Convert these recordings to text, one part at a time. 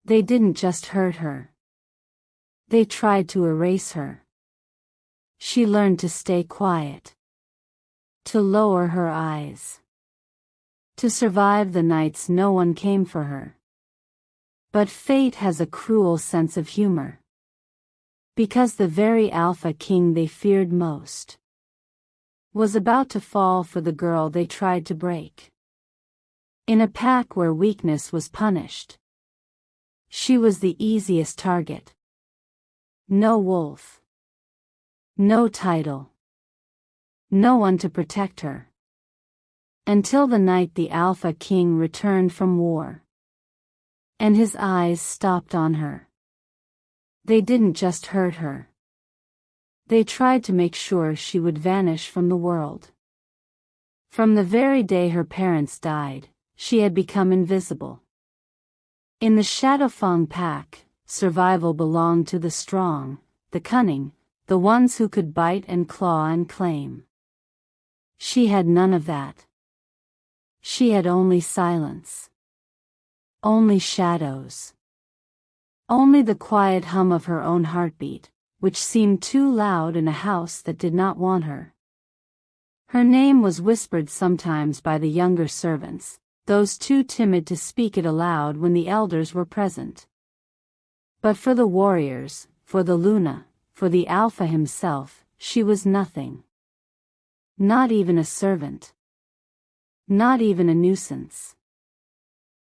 They didn't just hurt her. They tried to erase her. She learned to stay quiet. To lower her eyes. To survive the nights no one came for her. But fate has a cruel sense of humor. Because the very Alpha King they feared most was about to fall for the girl they tried to break. In a pack where weakness was punished, she was the easiest target. No wolf. No title. No one to protect her. Until the night the Alpha King returned from war. And his eyes stopped on her. They didn't just hurt her. They tried to make sure she would vanish from the world. From the very day her parents died, she had become invisible. In the Shadowfang Pack, survival belonged to the strong, the cunning, the ones who could bite and claw and claim. She had none of that. She had only silence. Only shadows. Only the quiet hum of her own heartbeat, which seemed too loud in a house that did not want her. Her name was whispered sometimes by the younger servants, those too timid to speak it aloud when the elders were present. But for the warriors, for the Luna, for the Alpha himself, she was nothing. Not even a servant. Not even a nuisance.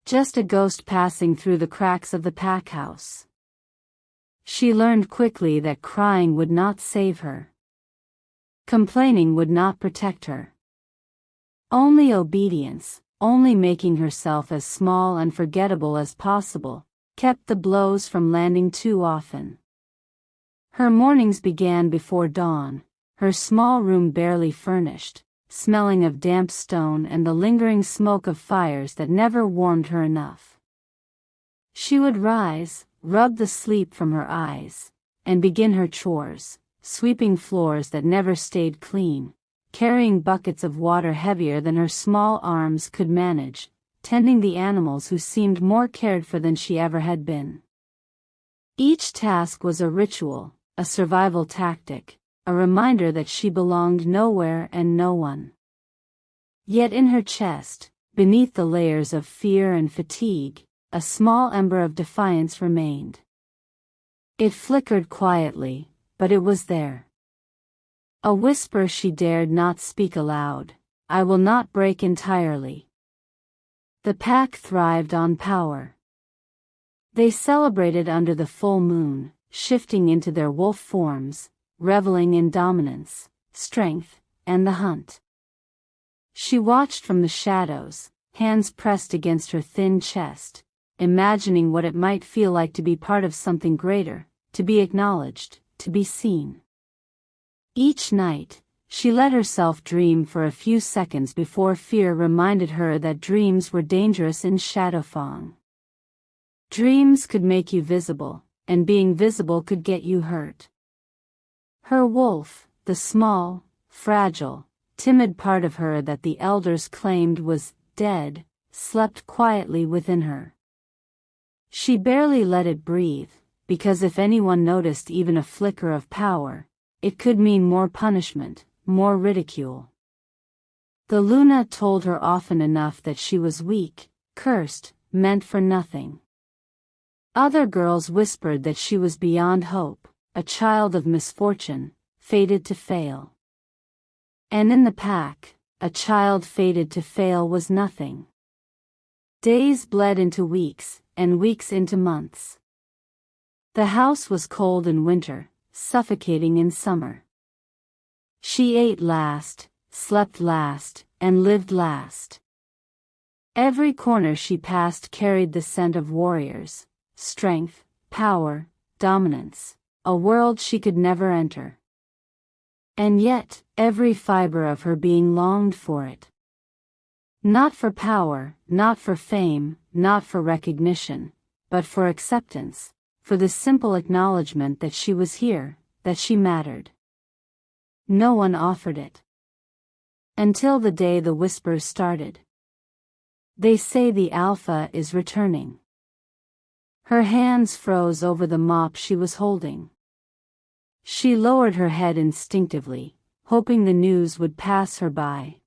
Just a ghost passing through the cracks of the pack house. She learned quickly that crying would not save her. Complaining would not protect her. Only obedience, only making herself as small and forgettable as possible, kept the blows from landing too often. Her mornings began before dawn, her small room barely furnished, smelling of damp stone and the lingering smoke of fires that never warmed her enough. She would rise, rub the sleep from her eyes, and begin her chores, sweeping floors that never stayed clean, carrying buckets of water heavier than her small arms could manage, tending the animals who seemed more cared for than she ever had been. Each task was a ritual, a survival tactic, a reminder that she belonged nowhere and no one. Yet in her chest, beneath the layers of fear and fatigue, a small ember of defiance remained. It flickered quietly, but it was there. A whisper she dared not speak aloud: I will not break entirely. The pack thrived on power. They celebrated under the full moon, shifting into their wolf forms, reveling in dominance, strength, and the hunt. She watched from the shadows, hands pressed against her thin chest, imagining what it might feel like to be part of something greater, to be acknowledged, to be seen. Each night, she let herself dream for a few seconds before fear reminded her that dreams were dangerous in Shadowfang. Dreams could make you visible, and being visible could get you hurt. Her wolf, the small, fragile, timid part of her that the elders claimed was dead, slept quietly within her. She barely let it breathe, because if anyone noticed even a flicker of power, it could mean more punishment, more ridicule. The Luna told her often enough that she was weak, cursed, meant for nothing. Other girls whispered that she was beyond hope, a child of misfortune, fated to fail. And in the pack, a child fated to fail was nothing. Days bled into weeks, and weeks into months. The house was cold in winter, suffocating in summer. She ate last, slept last, and lived last. Every corner she passed carried the scent of warriors, strength, power, dominance, a world she could never enter. And yet, every fiber of her being longed for it. Not for power, not for fame, not for recognition, but for acceptance, for the simple acknowledgement that she was here, that she mattered. No one offered it. Until the day the whispers started. They say the Alpha is returning. Her hands froze over the mop she was holding. She lowered her head instinctively, hoping the news would pass her by.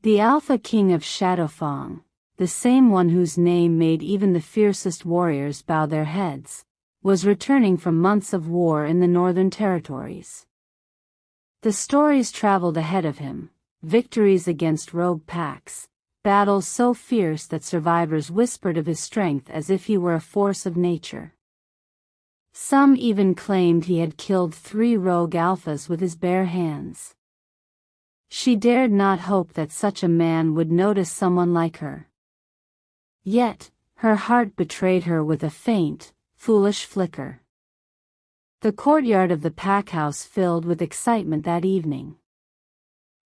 The Alpha King of Shadowfang, the same one whose name made even the fiercest warriors bow their heads, was returning from months of war in the northern territories. The stories traveled ahead of him, victories against rogue packs, battles so fierce that survivors whispered of his strength as if he were a force of nature. Some even claimed he had killed 3 rogue alphas with his bare hands. She dared not hope that such a man would notice someone like her. Yet, her heart betrayed her with a faint, foolish flicker. The courtyard of the pack house filled with excitement that evening.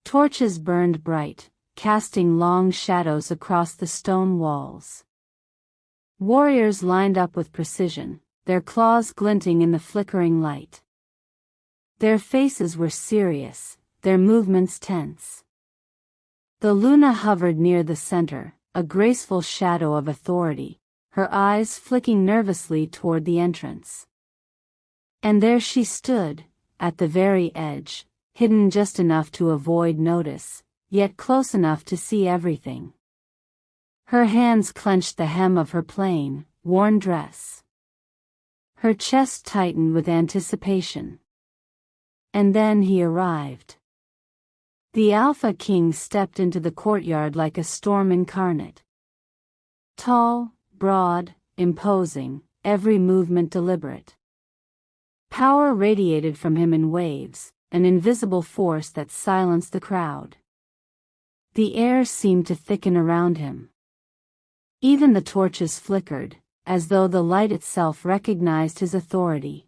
Torches burned bright, casting long shadows across the stone walls. Warriors lined up with precision, their claws glinting in the flickering light. Their faces were serious, their movements tense. The Luna hovered near the center, a graceful shadow of authority, her eyes flicking nervously toward the entrance. And there she stood, at the very edge, hidden just enough to avoid notice, yet close enough to see everything. Her hands clenched the hem of her plain, worn dress. Her chest tightened with anticipation. And then he arrived. The Alpha King stepped into the courtyard like a storm incarnate. Tall, broad, imposing, every movement deliberate. Power radiated from him in waves, an invisible force that silenced the crowd. The air seemed to thicken around him. Even the torches flickered, as though the light itself recognized his authority.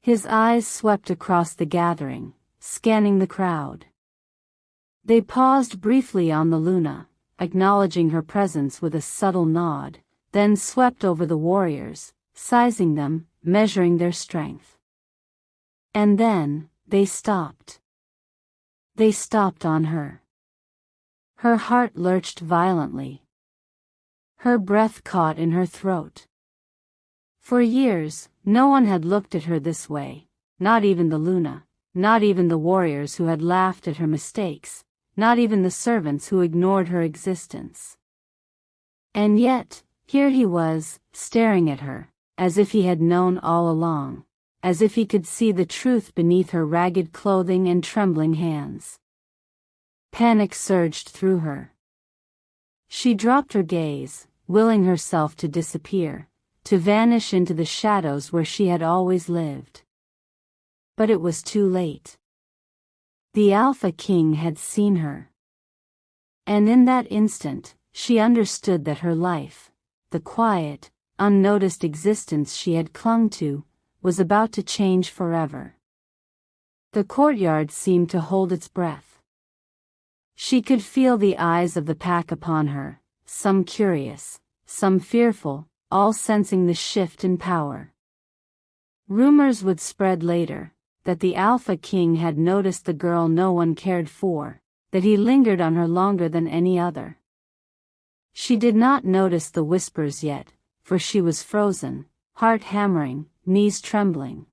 His eyes swept across the gathering, scanning the crowd. They paused briefly on the Luna, acknowledging her presence with a subtle nod, then swept over the warriors, sizing them, measuring their strength. And then, they stopped. They stopped on her. Her heart lurched violently. Her breath caught in her throat. For years, no one had looked at her this way, not even the Luna, not even the warriors who had laughed at her mistakes, not even the servants who ignored her existence. And yet, here he was, staring at her, as if he had known all along, as if he could see the truth beneath her ragged clothing and trembling hands. Panic surged through her. She dropped her gaze, willing herself to disappear, to vanish into the shadows where she had always lived. But it was too late. The Alpha King had seen her. And in that instant, she understood that her life, the quiet, unnoticed existence she had clung to, was about to change forever. The courtyard seemed to hold its breath. She could feel the eyes of the pack upon her, some curious, some fearful, all sensing the shift in power. Rumors would spread later, that the Alpha King had noticed the girl no one cared for, that he lingered on her longer than any other. She did not notice the whispers yet, for she was frozen, heart hammering, knees trembling.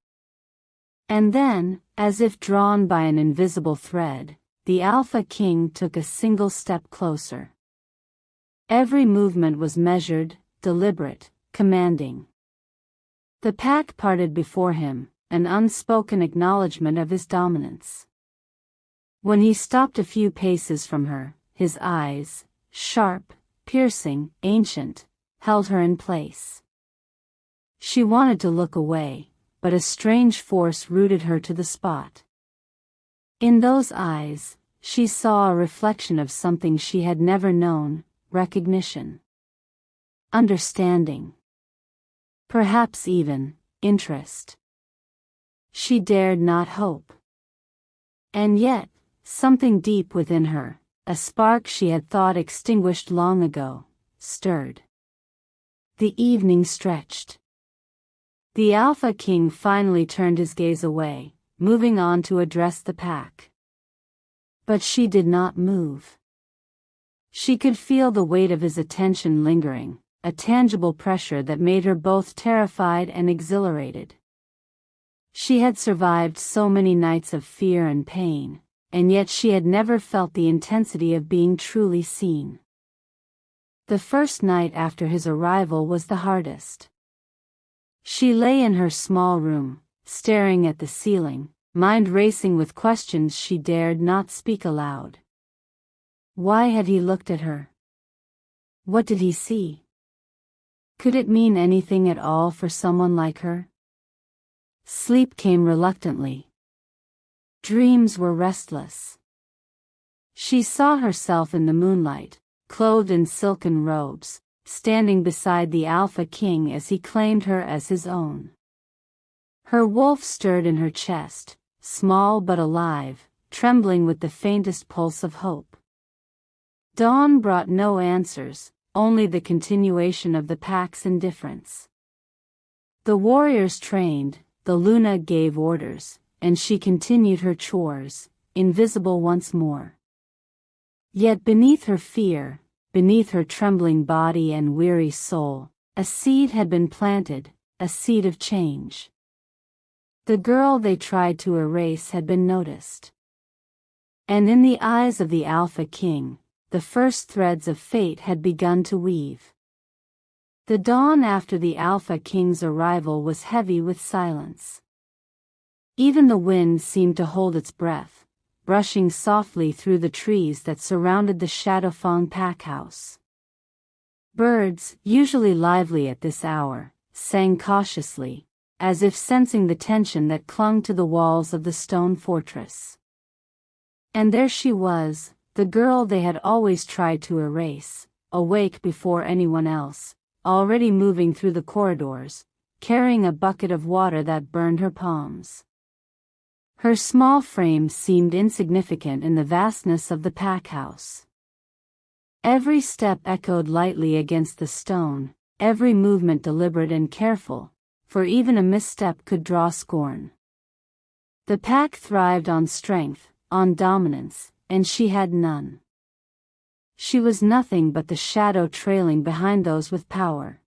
And then, as if drawn by an invisible thread, the Alpha King took a single step closer. Every movement was measured, deliberate, commanding. The pack parted before him, an unspoken acknowledgement of his dominance. When he stopped a few paces from her, his eyes, sharp, piercing, ancient, held her in place. She wanted to look away, but a strange force rooted her to the spot. In those eyes, she saw a reflection of something she had never known: recognition, understanding, perhaps even interest. She dared not hope. And yet, something deep within her, a spark she had thought extinguished long ago, stirred. The evening stretched. The Alpha King finally turned his gaze away, moving on to address the pack. But she did not move. She could feel the weight of his attention lingering, a tangible pressure that made her both terrified and exhilarated. She had survived so many nights of fear and pain, and yet she had never felt the intensity of being truly seen. The first night after his arrival was the hardest. She lay in her small room, staring at the ceiling, mind racing with questions she dared not speak aloud. Why had he looked at her? What did he see? Could it mean anything at all for someone like her? Sleep came reluctantly. Dreams were restless. She saw herself in the moonlight, clothed in silken robes, standing beside the Alpha King as he claimed her as his own. Her wolf stirred in her chest, small but alive, trembling with the faintest pulse of hope. Dawn brought no answers, only the continuation of the pack's indifference. The warriors trained, the Luna gave orders, and she continued her chores, invisible once more. Yet beneath her fear, beneath her trembling body and weary soul, a seed had been planted, a seed of change. The girl they tried to erase had been noticed. And in the eyes of the Alpha King, the first threads of fate had begun to weave. The dawn after the Alpha King's arrival was heavy with silence. Even the wind seemed to hold its breath, brushing softly through the trees that surrounded the Shadowfang Pack house. Birds, usually lively at this hour, sang cautiously, as if sensing the tension that clung to the walls of the stone fortress. And there she was, the girl they had always tried to erase, awake before anyone else, already moving through the corridors, carrying a bucket of water that burned her palms. Her small frame seemed insignificant in the vastness of the pack house. Every step echoed lightly against the stone, every movement deliberate and careful, for even a misstep could draw scorn. The pack thrived on strength, on dominance, and she had none. She was nothing but the shadow trailing behind those with power.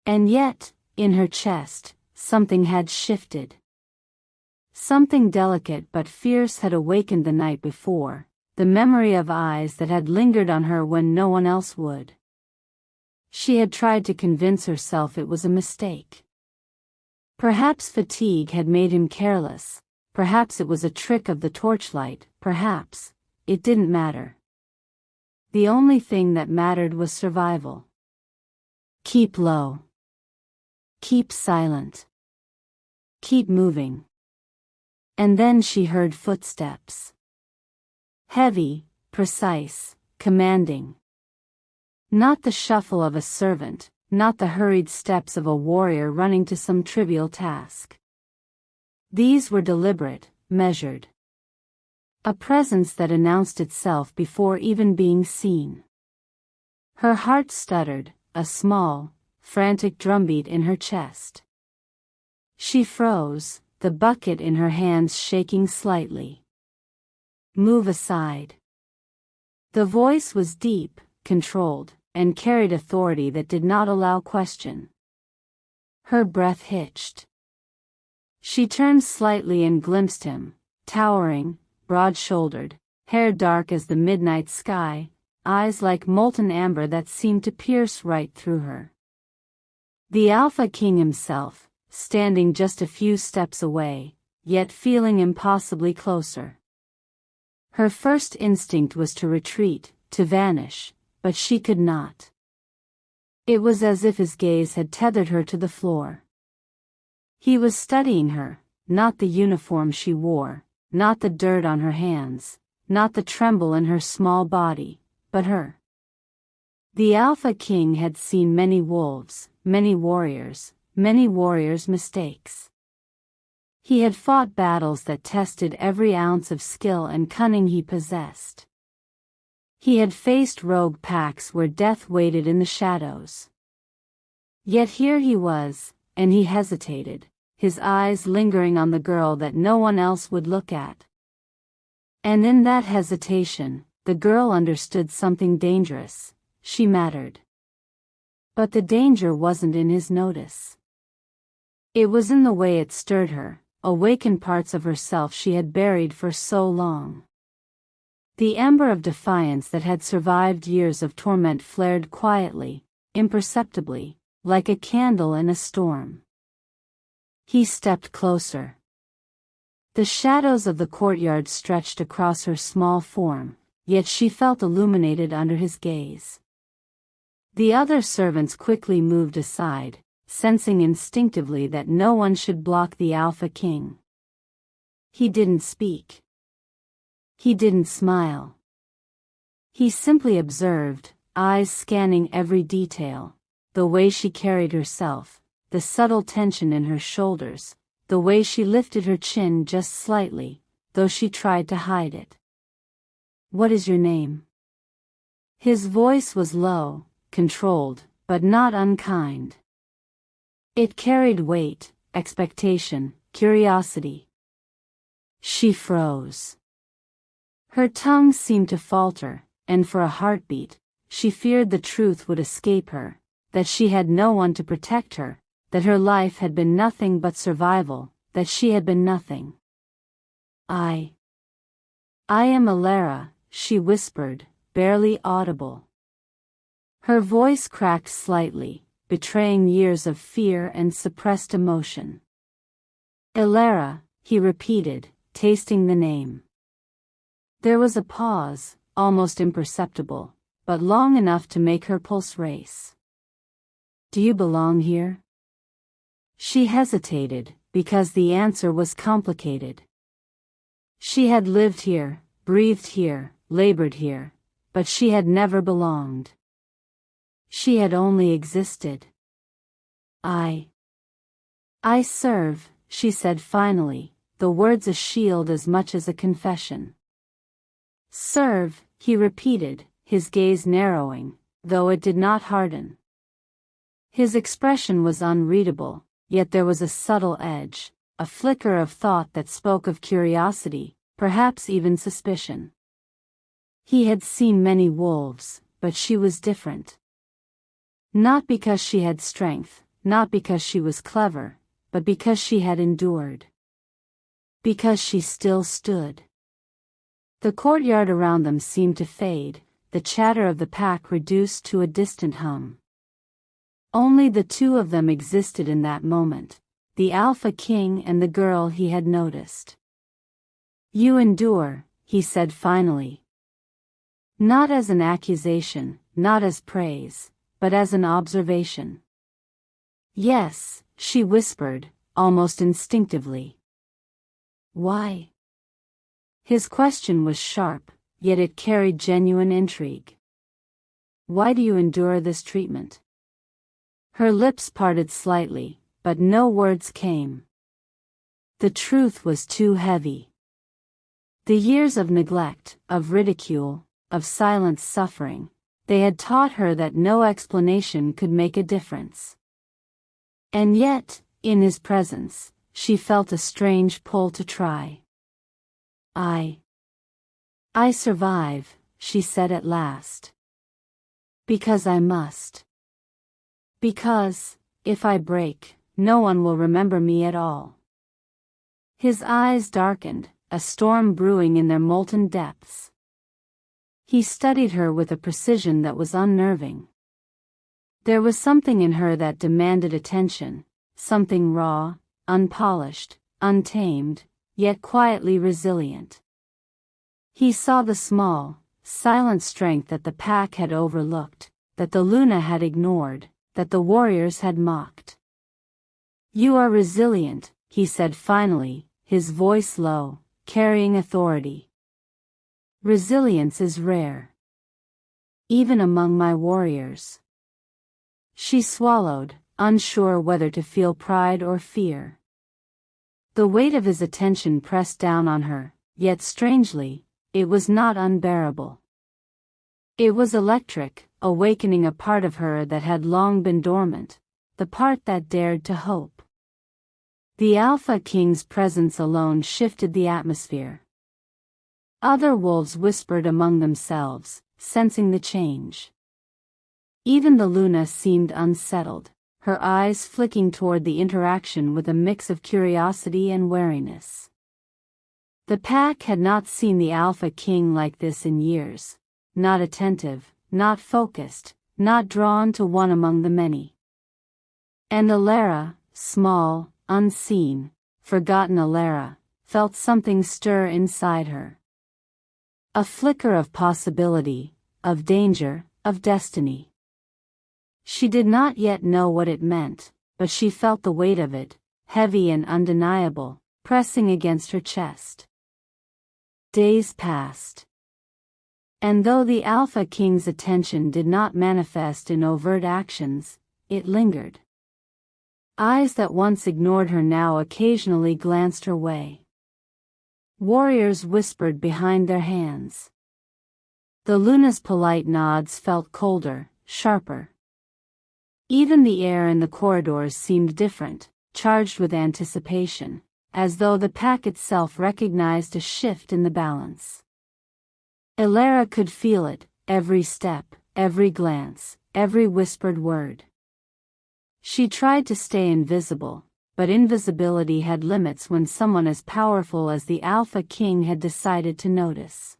And yet, in her chest, something had shifted. Something delicate but fierce had awakened the night before, the memory of eyes that had lingered on her when no one else would. She had tried to convince herself it was a mistake. Perhaps fatigue had made him careless, perhaps it was a trick of the torchlight, perhaps, it didn't matter. The only thing that mattered was survival. Keep low. Keep silent. Keep moving. And then she heard footsteps. Heavy, precise, commanding. Not the shuffle of a servant, not the hurried steps of a warrior running to some trivial task. These were deliberate, measured. A presence that announced itself before even being seen. Her heart stuttered, a small, frantic drumbeat in her chest. She froze, the bucket in her hands shaking slightly. Move aside. The voice was deep, controlled, and carried authority that did not allow question. Her breath hitched. She turned slightly and glimpsed him, towering, broad-shouldered, hair dark as the midnight sky, eyes like molten amber that seemed to pierce right through her. The Alpha King himself, standing just a few steps away, yet feeling impossibly closer. Her first instinct was to retreat, to vanish, but she could not. It was as if his gaze had tethered her to the floor. He was studying her, not the uniform she wore, not the dirt on her hands, not the tremble in her small body, but her. The Alpha King had seen many wolves, many warriors' mistakes. He had fought battles that tested every ounce of skill and cunning he possessed. He had faced rogue packs where death waited in the shadows. Yet here he was, and he hesitated, his eyes lingering on the girl that no one else would look at. And in that hesitation, the girl understood something dangerous. She mattered. But the danger wasn't in his notice. It was in the way it stirred her, awakened parts of herself she had buried for so long. The ember of defiance that had survived years of torment flared quietly, imperceptibly, like a candle in a storm. He stepped closer. The shadows of the courtyard stretched across her small form, yet she felt illuminated under his gaze. The other servants quickly moved aside, sensing instinctively that no one should block the Alpha King. He didn't speak. He didn't smile. He simply observed, eyes scanning every detail, the way she carried herself, the subtle tension in her shoulders, the way she lifted her chin just slightly, though she tried to hide it. "What is your name?" His voice was low, controlled, but not unkind. It carried weight, expectation, curiosity. She froze. Her tongue seemed to falter, and for a heartbeat, she feared the truth would escape her, that she had no one to protect her, that her life had been nothing but survival, that she had been nothing. I am Elara," she whispered, barely audible. Her voice cracked slightly, betraying years of fear and suppressed emotion. "Elara," he repeated, tasting the name. There was a pause, almost imperceptible, but long enough to make her pulse race. "Do you belong here?" She hesitated, because the answer was complicated. She had lived here, breathed here, labored here, but she had never belonged. She had only existed. I serve," she said finally, the words a shield as much as a confession. "Serve," he repeated, his gaze narrowing, though it did not harden. His expression was unreadable, yet there was a subtle edge, a flicker of thought that spoke of curiosity, perhaps even suspicion. He had seen many wolves, but she was different. Not because she had strength, not because she was clever, but because she had endured. Because she still stood. The courtyard around them seemed to fade, the chatter of the pack reduced to a distant hum. Only the two of them existed in that moment, the Alpha King and the girl he had noticed. "You endure," he said finally. Not as an accusation, not as praise, but as an observation. "Yes," she whispered, almost instinctively. "Why?" His question was sharp, yet it carried genuine intrigue. "Why do you endure this treatment?" Her lips parted slightly, but no words came. The truth was too heavy. The years of neglect, of ridicule, of silent suffering, they had taught her that no explanation could make a difference. And yet, in his presence, she felt a strange pull to try. I survive," she said at last. "Because I must. Because, if I break, no one will remember me at all." His eyes darkened, a storm brewing in their molten depths. He studied her with a precision that was unnerving. There was something in her that demanded attention, something raw, unpolished, untamed, yet quietly resilient. He saw the small, silent strength that the pack had overlooked, that the Luna had ignored, that the warriors had mocked. "You are resilient," he said finally, his voice low, carrying authority. "Resilience is rare. Even among my warriors." She swallowed, unsure whether to feel pride or fear. The weight of his attention pressed down on her, yet strangely, it was not unbearable. It was electric, awakening a part of her that had long been dormant, the part that dared to hope. The Alpha King's presence alone shifted the atmosphere. Other wolves whispered among themselves, sensing the change. Even the Luna seemed unsettled, her eyes flicking toward the interaction with a mix of curiosity and wariness. The pack had not seen the Alpha King like this in years, not attentive, not focused, not drawn to one among the many. And Elara, small, unseen, forgotten Elara, felt something stir inside her. A flicker of possibility, of danger, of destiny. She did not yet know what it meant, but she felt the weight of it, heavy and undeniable, pressing against her chest. Days passed. And though the Alpha King's attention did not manifest in overt actions, it lingered. Eyes that once ignored her now occasionally glanced her way. Warriors whispered behind their hands. The Luna's polite nods felt colder, sharper. Even the air in the corridors seemed different, charged with anticipation, as though the pack itself recognized a shift in the balance. Elara could feel it, every step, every glance, every whispered word. She tried to stay invisible, but invisibility had limits when someone as powerful as the Alpha King had decided to notice.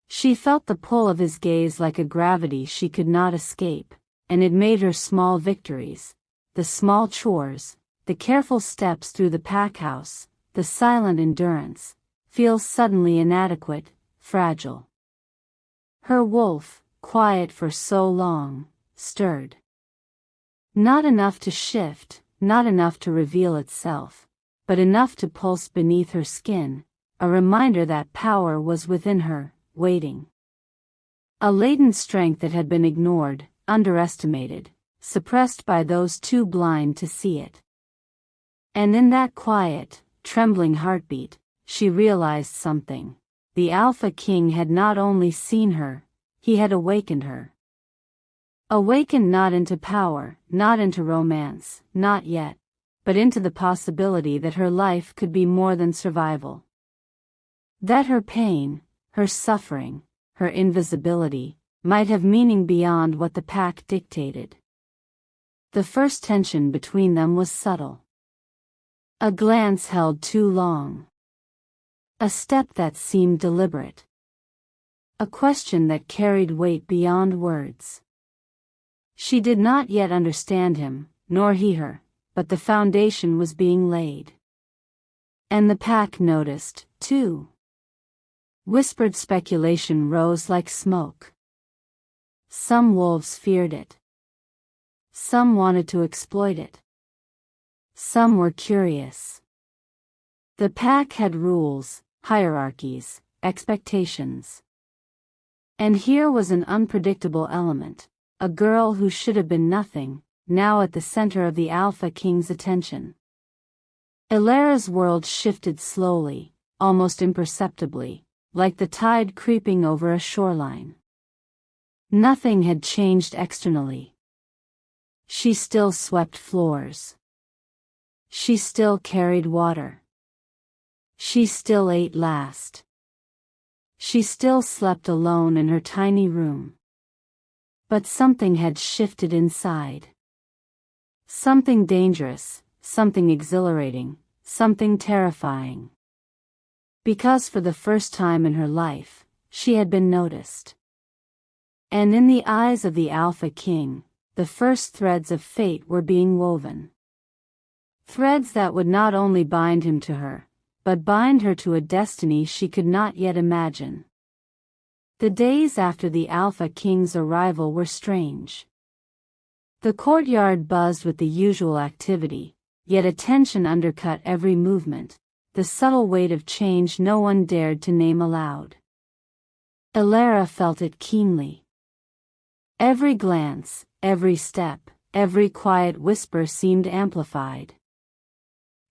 She felt the pull of his gaze like a gravity she could not escape, and it made her small victories, the small chores, the careful steps through the pack house, the silent endurance, feel suddenly inadequate, fragile. Her wolf, quiet for so long, stirred. Not enough to shift, not enough to reveal itself, but enough to pulse beneath her skin, a reminder that power was within her, waiting. A latent strength that had been ignored, underestimated, suppressed by those too blind to see it. And in that quiet, trembling heartbeat, she realized something. The Alpha King had not only seen her, he had awakened her. Awakened not into power, not into romance, not yet, but into the possibility that her life could be more than survival. That her pain, her suffering, her invisibility, might have meaning beyond what the pack dictated. The first tension between them was subtle. A glance held too long. A step that seemed deliberate. A question that carried weight beyond words. She did not yet understand him, nor he her, but the foundation was being laid. And the pack noticed, too. Whispered speculation rose like smoke. Some wolves feared it. Some wanted to exploit it. Some were curious. The pack had rules, hierarchies, expectations. And here was an unpredictable element, a girl who should have been nothing, now at the center of the Alpha King's attention. Elara's world shifted slowly, almost imperceptibly, like the tide creeping over a shoreline. Nothing had changed externally. She still swept floors. She still carried water. She still ate last. She still slept alone in her tiny room. But something had shifted inside. Something dangerous, something exhilarating, something terrifying. Because for the first time in her life, she had been noticed. And in the eyes of the Alpha King, the first threads of fate were being woven. Threads that would not only bind him to her, but bind her to a destiny she could not yet imagine. The days after the Alpha King's arrival were strange. The courtyard buzzed with the usual activity, yet a tension undercut every movement, the subtle weight of change no one dared to name aloud. Elara felt it keenly. Every glance, every step, every quiet whisper seemed amplified.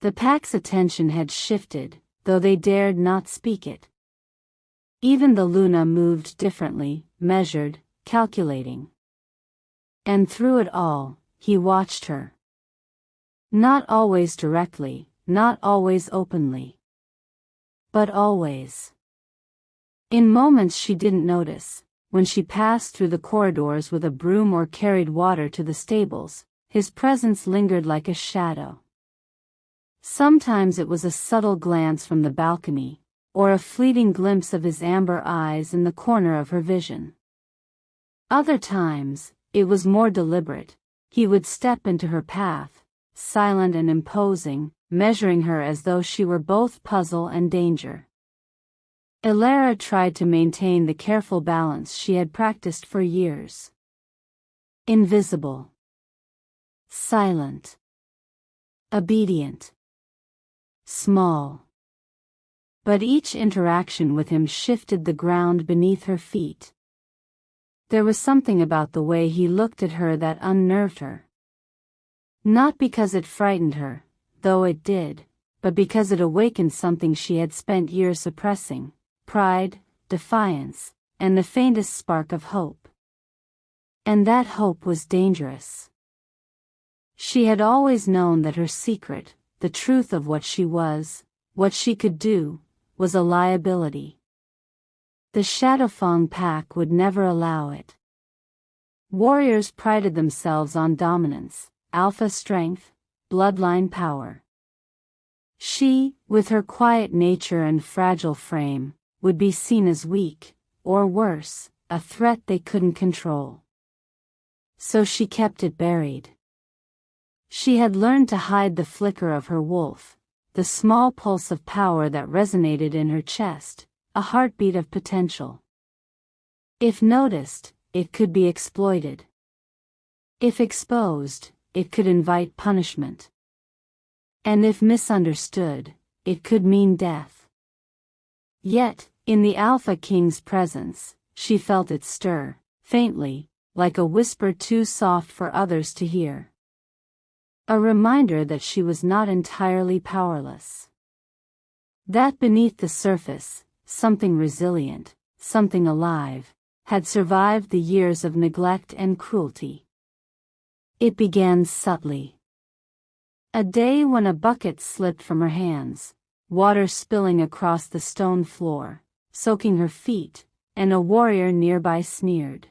The pack's attention had shifted, though they dared not speak it. Even the Luna moved differently, measured, calculating. And through it all, he watched her. Not always directly, not always openly. But always. In moments she didn't notice, when she passed through the corridors with a broom or carried water to the stables, his presence lingered like a shadow. Sometimes it was a subtle glance from the balcony, or a fleeting glimpse of his amber eyes in the corner of her vision. Other times, it was more deliberate. He would step into her path, silent and imposing, measuring her as though she were both puzzle and danger. Elara tried to maintain the careful balance she had practiced for years. Invisible. Silent. Obedient. Small. But each interaction with him shifted the ground beneath her feet. There was something about the way he looked at her that unnerved her. Not because it frightened her, though it did, but because it awakened something she had spent years suppressing: pride, defiance, and the faintest spark of hope. And that hope was dangerous. She had always known that her secret, the truth of what she was, what she could do, was a liability. The Shadowfang Pack would never allow it. Warriors prided themselves on dominance, alpha strength, bloodline power. She, with her quiet nature and fragile frame, would be seen as weak, or worse, a threat they couldn't control. So she kept it buried. She had learned to hide the flicker of her wolf, the small pulse of power that resonated in her chest, a heartbeat of potential. If noticed, it could be exploited. If exposed, it could invite punishment. And if misunderstood, it could mean death. Yet, in the Alpha King's presence, she felt it stir, faintly, like a whisper too soft for others to hear. A reminder that she was not entirely powerless. That beneath the surface, something resilient, something alive, had survived the years of neglect and cruelty. It began subtly. A day when a bucket slipped from her hands, water spilling across the stone floor, soaking her feet, and a warrior nearby sneered.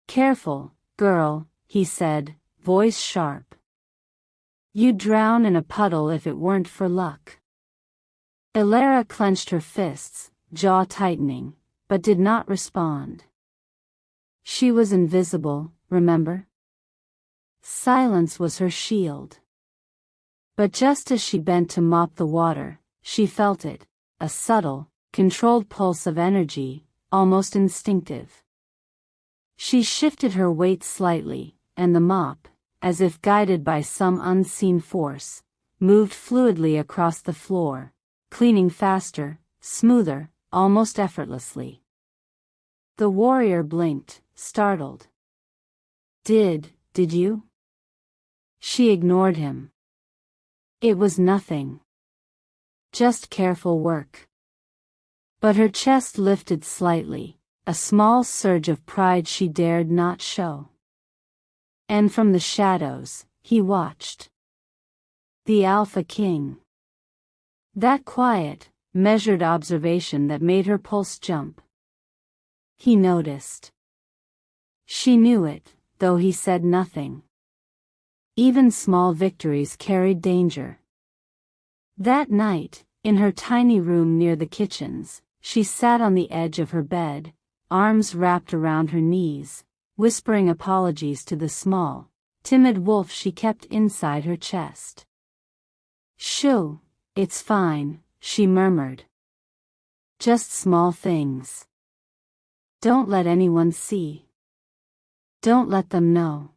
"Careful, girl," he said, voice sharp. "You'd drown in a puddle if it weren't for luck." Elara clenched her fists, jaw tightening, but did not respond. She was invisible, remember? Silence was her shield. But just as she bent to mop the water, she felt it, a subtle, controlled pulse of energy, almost instinctive. She shifted her weight slightly, and the mop, as if guided by some unseen force, moved fluidly across the floor, cleaning faster, smoother, almost effortlessly. The warrior blinked, startled. Did you?" She ignored him. "It was nothing. Just careful work." But her chest lifted slightly, a small surge of pride she dared not show. And from the shadows, he watched. The Alpha King. That quiet, measured observation that made her pulse jump. He noticed. She knew it, though he said nothing. Even small victories carried danger. That night, in her tiny room near the kitchens, she sat on the edge of her bed, arms wrapped around her knees, whispering apologies to the small, timid wolf she kept inside her chest. "Shoo, it's fine," she murmured. "Just small things. Don't let anyone see. Don't let them know.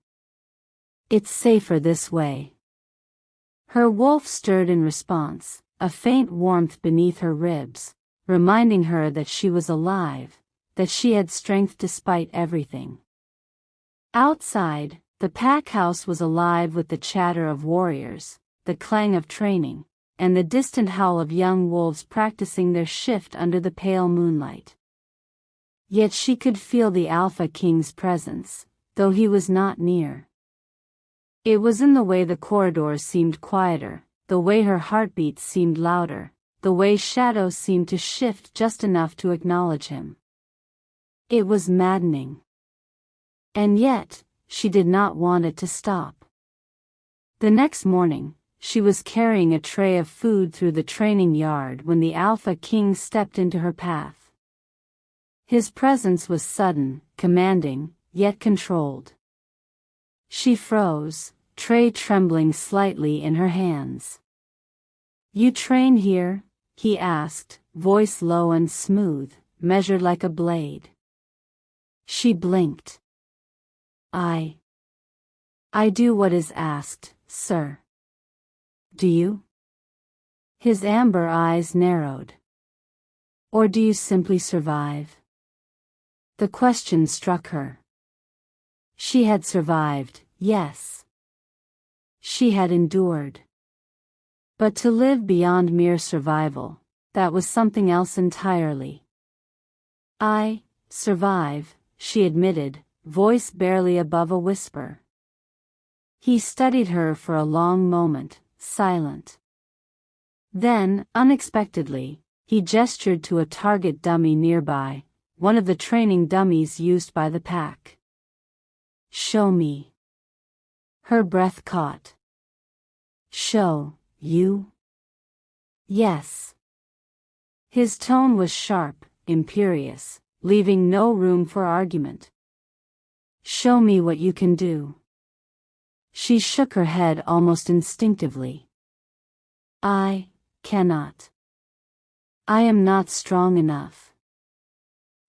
It's safer this way." Her wolf stirred in response, a faint warmth beneath her ribs, reminding her that she was alive, that she had strength despite everything. Outside, the pack house was alive with the chatter of warriors, the clang of training, and the distant howl of young wolves practicing their shift under the pale moonlight. Yet she could feel the Alpha King's presence, though he was not near. It was in the way the corridors seemed quieter, the way her heartbeats seemed louder, the way shadows seemed to shift just enough to acknowledge him. It was maddening. And yet, she did not want it to stop. The next morning, she was carrying a tray of food through the training yard when the Alpha King stepped into her path. His presence was sudden, commanding, yet controlled. She froze, tray trembling slightly in her hands. "You train here?" he asked, voice low and smooth, measured like a blade. She blinked. I do what is asked, sir." "Do you?" His amber eyes narrowed. "Or do you simply survive?" The question struck her. She had survived, yes. She had endured. But to live beyond mere survival, that was something else entirely. "I survive," she admitted, voice barely above a whisper. He studied her for a long moment, silent. Then, unexpectedly, he gestured to a target dummy nearby, one of the training dummies used by the pack. "Show me." Her breath caught. "Show you?" "Yes." His tone was sharp, imperious, leaving no room for argument. "Show me what you can do." She shook her head almost instinctively. "I cannot. I am not strong enough."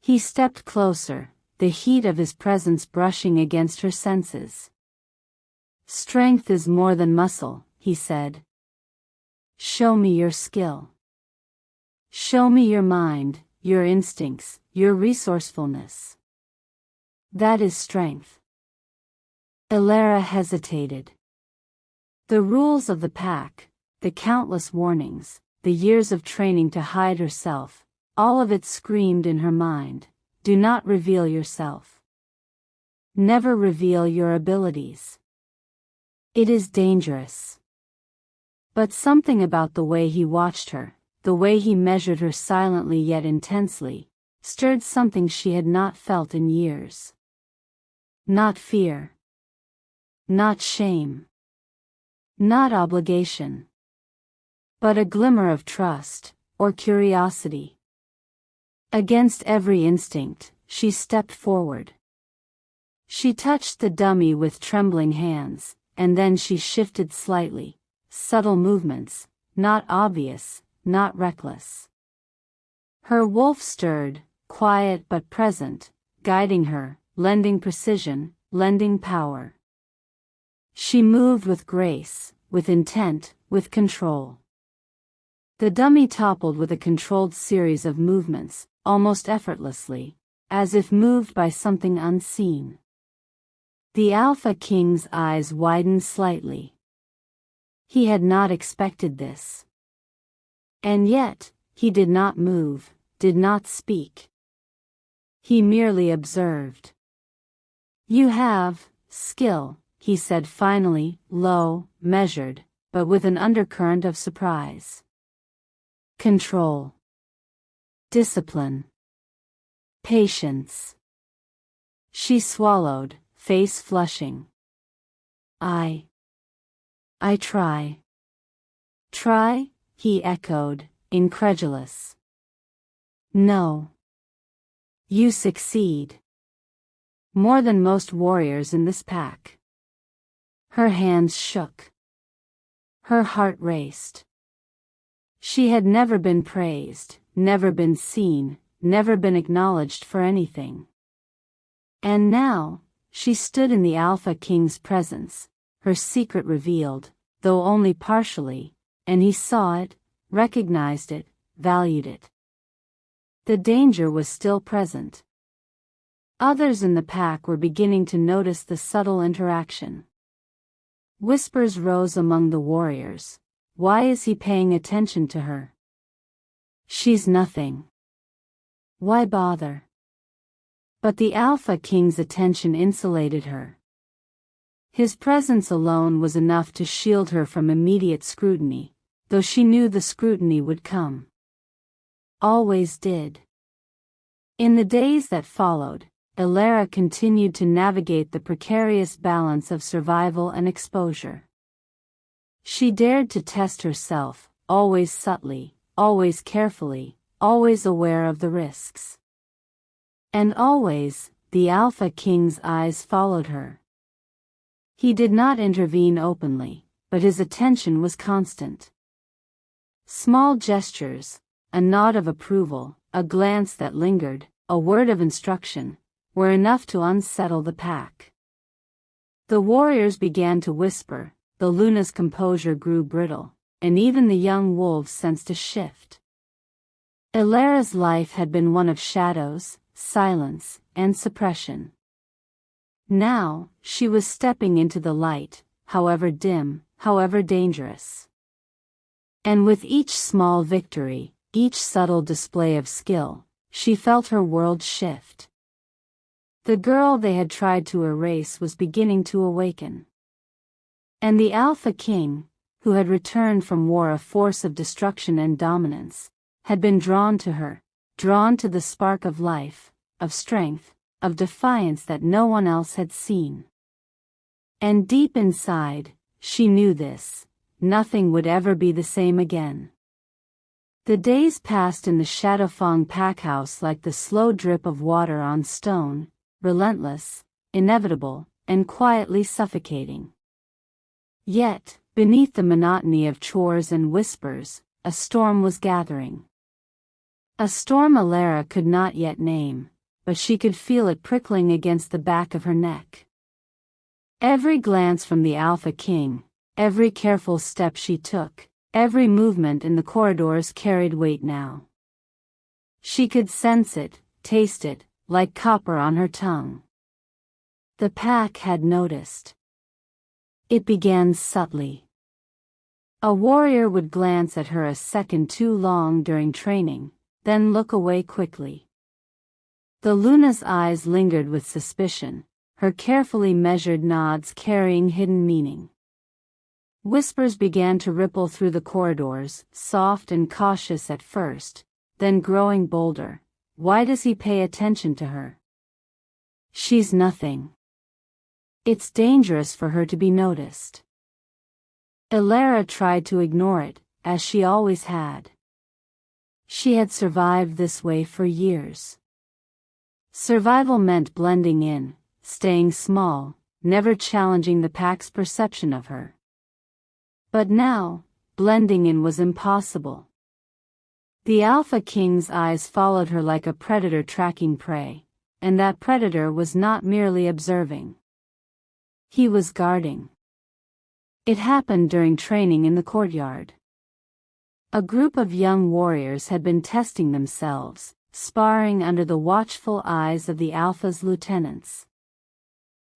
He stepped closer, the heat of his presence brushing against her senses. "Strength is more than muscle," he said. "Show me your skill. Show me your mind, your instincts, your resourcefulness. That is strength." Elara hesitated. The rules of the pack, the countless warnings, the years of training to hide herself, all of it screamed in her mind, "Do not reveal yourself. Never reveal your abilities. It is dangerous." But something about the way he watched her, the way he measured her silently yet intensely, stirred something she had not felt in years. Not fear. Not shame. Not obligation. But a glimmer of trust, or curiosity. Against every instinct, she stepped forward. She touched the dummy with trembling hands, and then she shifted slightly, subtle movements, not obvious, not reckless. Her wolf stirred, quiet but present, guiding her, lending precision, lending power. She moved with grace, with intent, with control. The dummy toppled with a controlled series of movements, almost effortlessly, as if moved by something unseen. The Alpha King's eyes widened slightly. He had not expected this. And yet, he did not move, did not speak. He merely observed. "You have skill," he said finally, low, measured, but with an undercurrent of surprise. "Control. Discipline. Patience." She swallowed, face flushing. I try." "Try?" he echoed, incredulous. "No. You succeed. More than most warriors in this pack." Her hands shook. Her heart raced. She had never been praised, never been seen, never been acknowledged for anything. And now, she stood in the Alpha King's presence, her secret revealed, though only partially, and he saw it, recognized it, valued it. The danger was still present. Others in the pack were beginning to notice the subtle interaction. Whispers rose among the warriors. Why is he paying attention to her? She's nothing. Why bother? But the Alpha King's attention insulated her. His presence alone was enough to shield her from immediate scrutiny, though she knew the scrutiny would come. Always did. In the days that followed, Elara continued to navigate the precarious balance of survival and exposure. She dared to test herself, always subtly, always carefully, always aware of the risks. And always, the Alpha King's eyes followed her. He did not intervene openly, but his attention was constant. Small gestures, a nod of approval, a glance that lingered, a word of instruction, were enough to unsettle the pack. The warriors began to whisper, the Luna's composure grew brittle, and even the young wolves sensed a shift. Elara's life had been one of shadows, silence, and suppression. Now, she was stepping into the light, however dim, however dangerous. And with each small victory, each subtle display of skill, she felt her world shift. The girl they had tried to erase was beginning to awaken. And the Alpha King, who had returned from war a force of destruction and dominance, had been drawn to her, drawn to the spark of life, of strength, of defiance that no one else had seen. And deep inside, she knew this, nothing would ever be the same again. The days passed in the Shadowfang Pack house like the slow drip of water on stone, relentless, inevitable, and quietly suffocating. Yet, beneath the monotony of chores and whispers, a storm was gathering. A storm Elara could not yet name, but she could feel it prickling against the back of her neck. Every glance from the Alpha King, every careful step she took, every movement in the corridors carried weight now. She could sense it, taste it, like copper on her tongue. The pack had noticed. It began subtly. A warrior would glance at her a second too long during training, then look away quickly. The Luna's eyes lingered with suspicion, her carefully measured nods carrying hidden meaning. Whispers began to ripple through the corridors, soft and cautious at first, then growing bolder. Why does he pay attention to her? She's nothing. It's dangerous for her to be noticed. Elara tried to ignore it, as she always had. She had survived this way for years. Survival meant blending in, staying small, never challenging the pack's perception of her. But now, blending in was impossible. The Alpha King's eyes followed her like a predator tracking prey, and that predator was not merely observing. He was guarding. It happened during training in the courtyard. A group of young warriors had been testing themselves, sparring under the watchful eyes of the Alpha's lieutenants.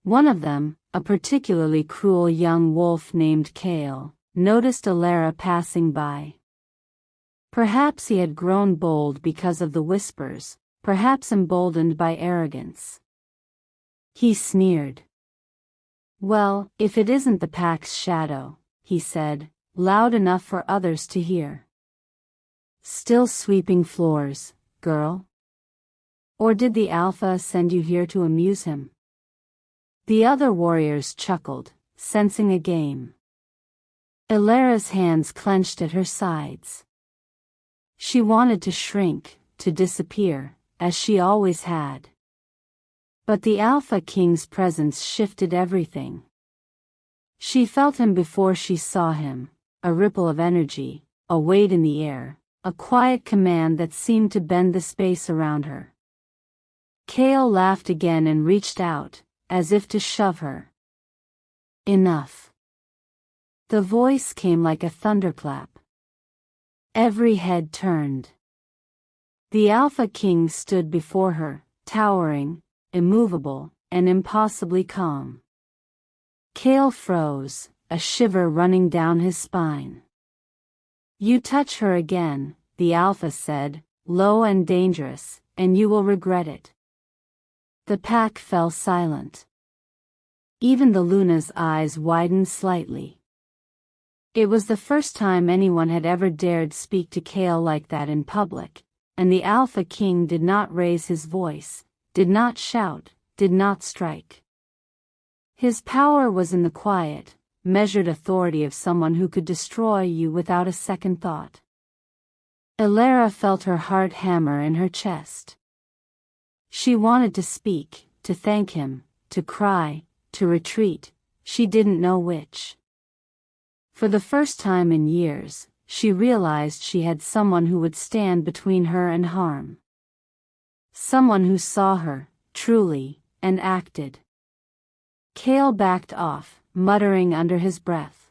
One of them, a particularly cruel young wolf named Kael, noticed Elara passing by. Perhaps he had grown bold because of the whispers, perhaps emboldened by arrogance. He sneered. "Well, if it isn't the pack's shadow," he said, loud enough for others to hear. "Still sweeping floors, girl? Or did the Alpha send you here to amuse him?" The other warriors chuckled, sensing a game. Elara's hands clenched at her sides. She wanted to shrink, to disappear, as she always had. But the Alpha King's presence shifted everything. She felt him before she saw him, a ripple of energy, a weight in the air, a quiet command that seemed to bend the space around her. Kael laughed again and reached out, as if to shove her. "Enough." The voice came like a thunderclap. Every head turned. The Alpha King stood before her, towering, immovable, and impossibly calm. Kael froze, a shiver running down his spine. "You touch her again," the Alpha said, low and dangerous, "and you will regret it." The pack fell silent. Even the Luna's eyes widened slightly. It was the first time anyone had ever dared speak to Kael like that in public, and the Alpha King did not raise his voice, did not shout, did not strike. His power was in the quiet, measured authority of someone who could destroy you without a second thought. Elara felt her heart hammer in her chest. She wanted to speak, to thank him, to cry, to retreat, she didn't know which. For the first time in years, she realized she had someone who would stand between her and harm. Someone who saw her, truly, and acted. Kael backed off, muttering under his breath.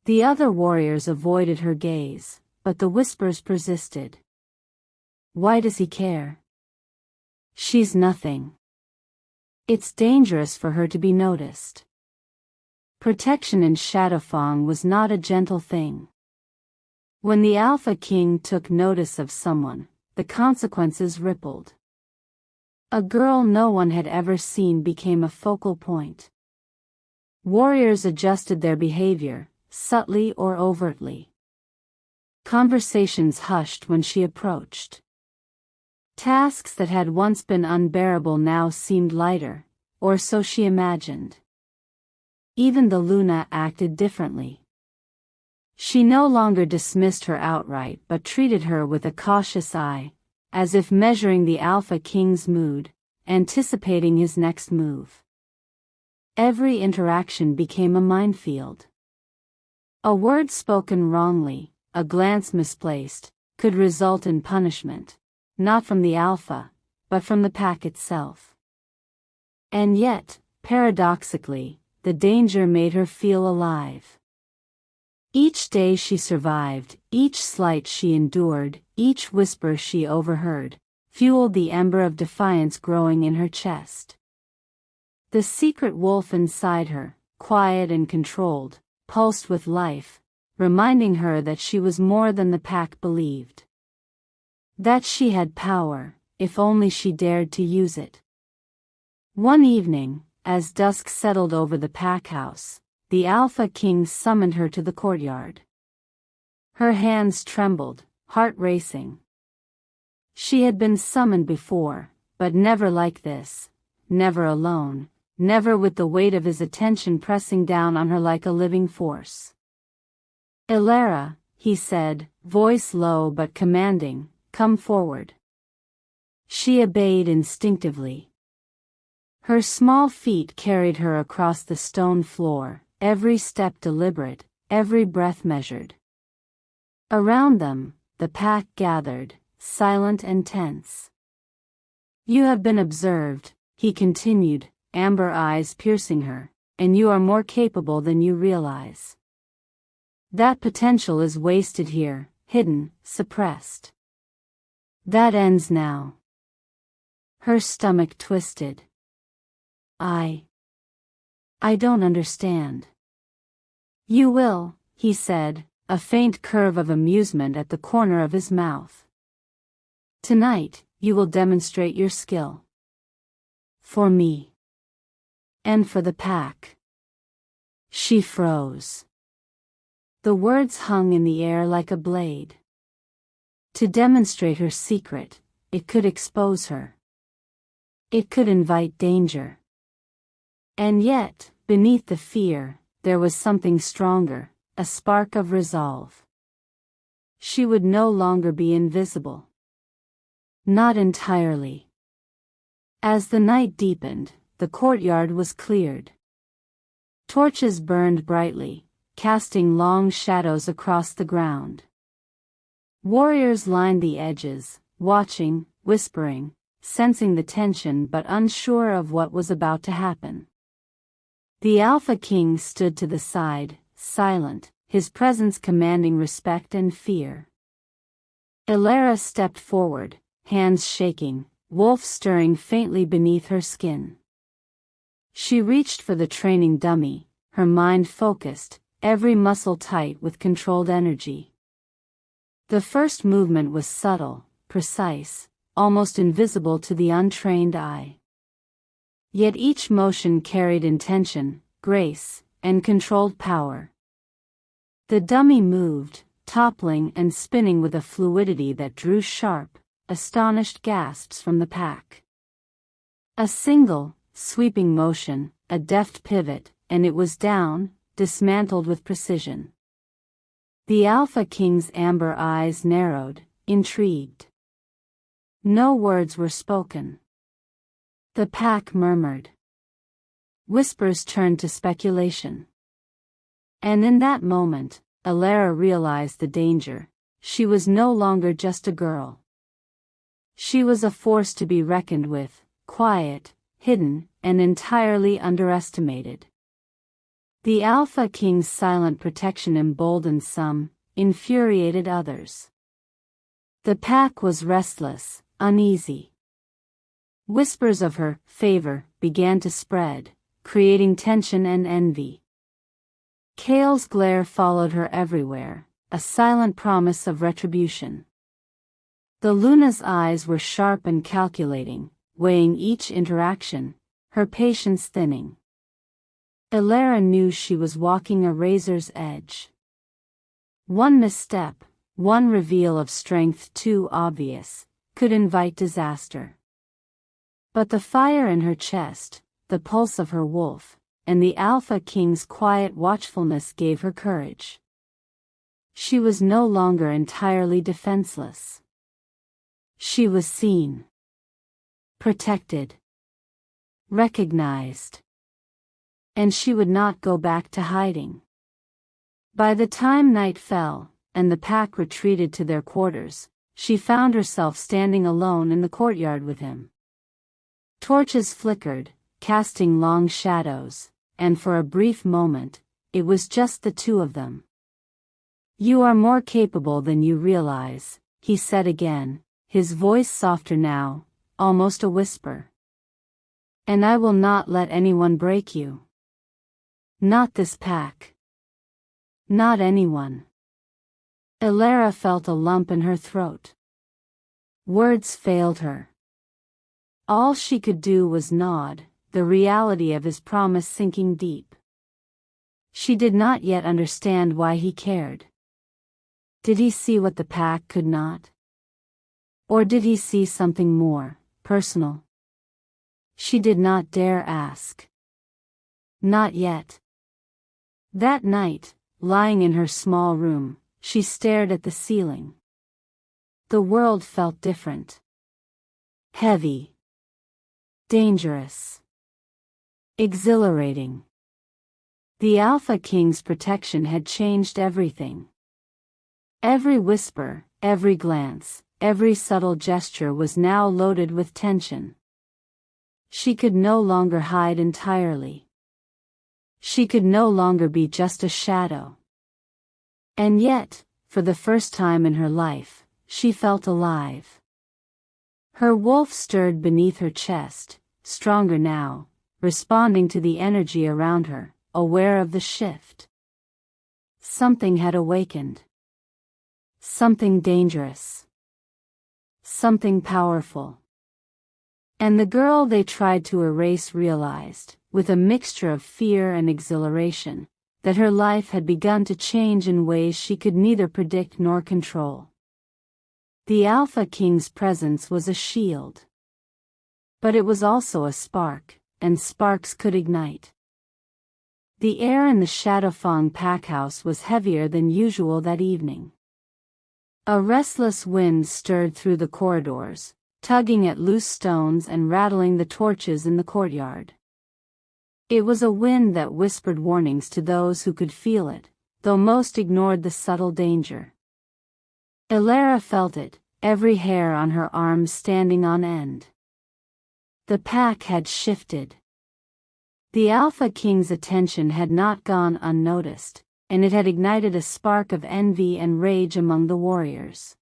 The other warriors avoided her gaze, but the whispers persisted. Why does he care? She's nothing. It's dangerous for her to be noticed. Protection in Shadowfang was not a gentle thing. When the Alpha King took notice of someone, the consequences rippled. A girl no one had ever seen became a focal point. Warriors adjusted their behavior, subtly or overtly. Conversations hushed when she approached. Tasks that had once been unbearable now seemed lighter, or so she imagined. Even the Luna acted differently. She no longer dismissed her outright but treated her with a cautious eye, as if measuring the Alpha King's mood, anticipating his next move. Every interaction became a minefield. A word spoken wrongly, a glance misplaced, could result in punishment, not from the Alpha, but from the pack itself. And yet, paradoxically, the danger made her feel alive. Each day she survived, each slight she endured, each whisper she overheard, fueled the ember of defiance growing in her chest. The secret wolf inside her, quiet and controlled, pulsed with life, reminding her that she was more than the pack believed. That she had power, if only she dared to use it. One evening, as dusk settled over the pack house, the Alpha King summoned her to the courtyard. Her hands trembled, heart racing. She had been summoned before, but never like this, never alone, never with the weight of his attention pressing down on her like a living force. Elara, he said, voice low but commanding, come forward. She obeyed instinctively. Her small feet carried her across the stone floor, every step deliberate, every breath measured. Around them, the pack gathered, silent and tense. You have been observed, he continued, amber eyes piercing her, and you are more capable than you realize. That potential is wasted here, hidden, suppressed. That ends now. Her stomach twisted. I don't understand. You will, he said, a faint curve of amusement at the corner of his mouth. Tonight, you will demonstrate your skill. For me. And for the pack. She froze. The words hung in the air like a blade. To demonstrate her secret, it could expose her. It could invite danger. And yet, beneath the fear, there was something stronger, a spark of resolve. She would no longer be invisible. Not entirely. As the night deepened, the courtyard was cleared. Torches burned brightly, casting long shadows across the ground. Warriors lined the edges, watching, whispering, sensing the tension but unsure of what was about to happen. The Alpha King stood to the side, silent, his presence commanding respect and fear. Elara stepped forward, hands shaking, wolf stirring faintly beneath her skin. She reached for the training dummy, her mind focused, every muscle tight with controlled energy. The first movement was subtle, precise, almost invisible to the untrained eye. Yet each motion carried intention, grace, and controlled power. The dummy moved, toppling and spinning with a fluidity that drew sharp, astonished gasps from the pack. A single, sweeping motion, a deft pivot, and it was down, dismantled with precision. The Alpha King's amber eyes narrowed, intrigued. No words were spoken. The pack murmured. Whispers turned to speculation. And in that moment, Elara realized the danger. She was no longer just a girl. She was a force to be reckoned with, quiet, hidden, and entirely underestimated. The Alpha King's silent protection emboldened some, infuriated others. The pack was restless, uneasy. Whispers of her favor began to spread, creating tension and envy. Kael's glare followed her everywhere, a silent promise of retribution. The Luna's eyes were sharp and calculating, weighing each interaction, her patience thinning. Elara knew she was walking a razor's edge. One misstep, one reveal of strength too obvious, could invite disaster. But the fire in her chest, the pulse of her wolf, and the Alpha King's quiet watchfulness gave her courage. She was no longer entirely defenseless. She was seen, protected, recognized. And she would not go back to hiding. By the time night fell, and the pack retreated to their quarters, she found herself standing alone in the courtyard with him. Torches flickered, casting long shadows, and for a brief moment, it was just the two of them. "You are more capable than you realize," he said again, his voice softer now, almost a whisper. "And I will not let anyone break you. Not this pack. Not anyone." Elara felt a lump in her throat. Words failed her. All she could do was nod, the reality of his promise sinking deep. She did not yet understand why he cared. Did he see what the pack could not? Or did he see something more, personal? She did not dare ask. Not yet. That night, lying in her small room, she stared at the ceiling. The world felt different. Heavy. Dangerous. Exhilarating. The Alpha King's protection had changed everything. Every whisper, every glance, every subtle gesture was now loaded with tension. She could no longer hide entirely. She could no longer be just a shadow. And yet, for the first time in her life, she felt alive. Her wolf stirred beneath her chest, stronger now, responding to the energy around her, aware of the shift. Something had awakened. Something dangerous. Something powerful. And the girl they tried to erase realized, with a mixture of fear and exhilaration, that her life had begun to change in ways she could neither predict nor control. The Alpha King's presence was a shield. But it was also a spark, and sparks could ignite. The air in the Shadowfang Pack house was heavier than usual that evening. A restless wind stirred through the corridors, tugging at loose stones and rattling the torches in the courtyard. It was a wind that whispered warnings to those who could feel it, though most ignored the subtle danger. Elara felt it, every hair on her arms standing on end. The pack had shifted. The Alpha King's attention had not gone unnoticed, and it had ignited a spark of envy and rage among the warriors.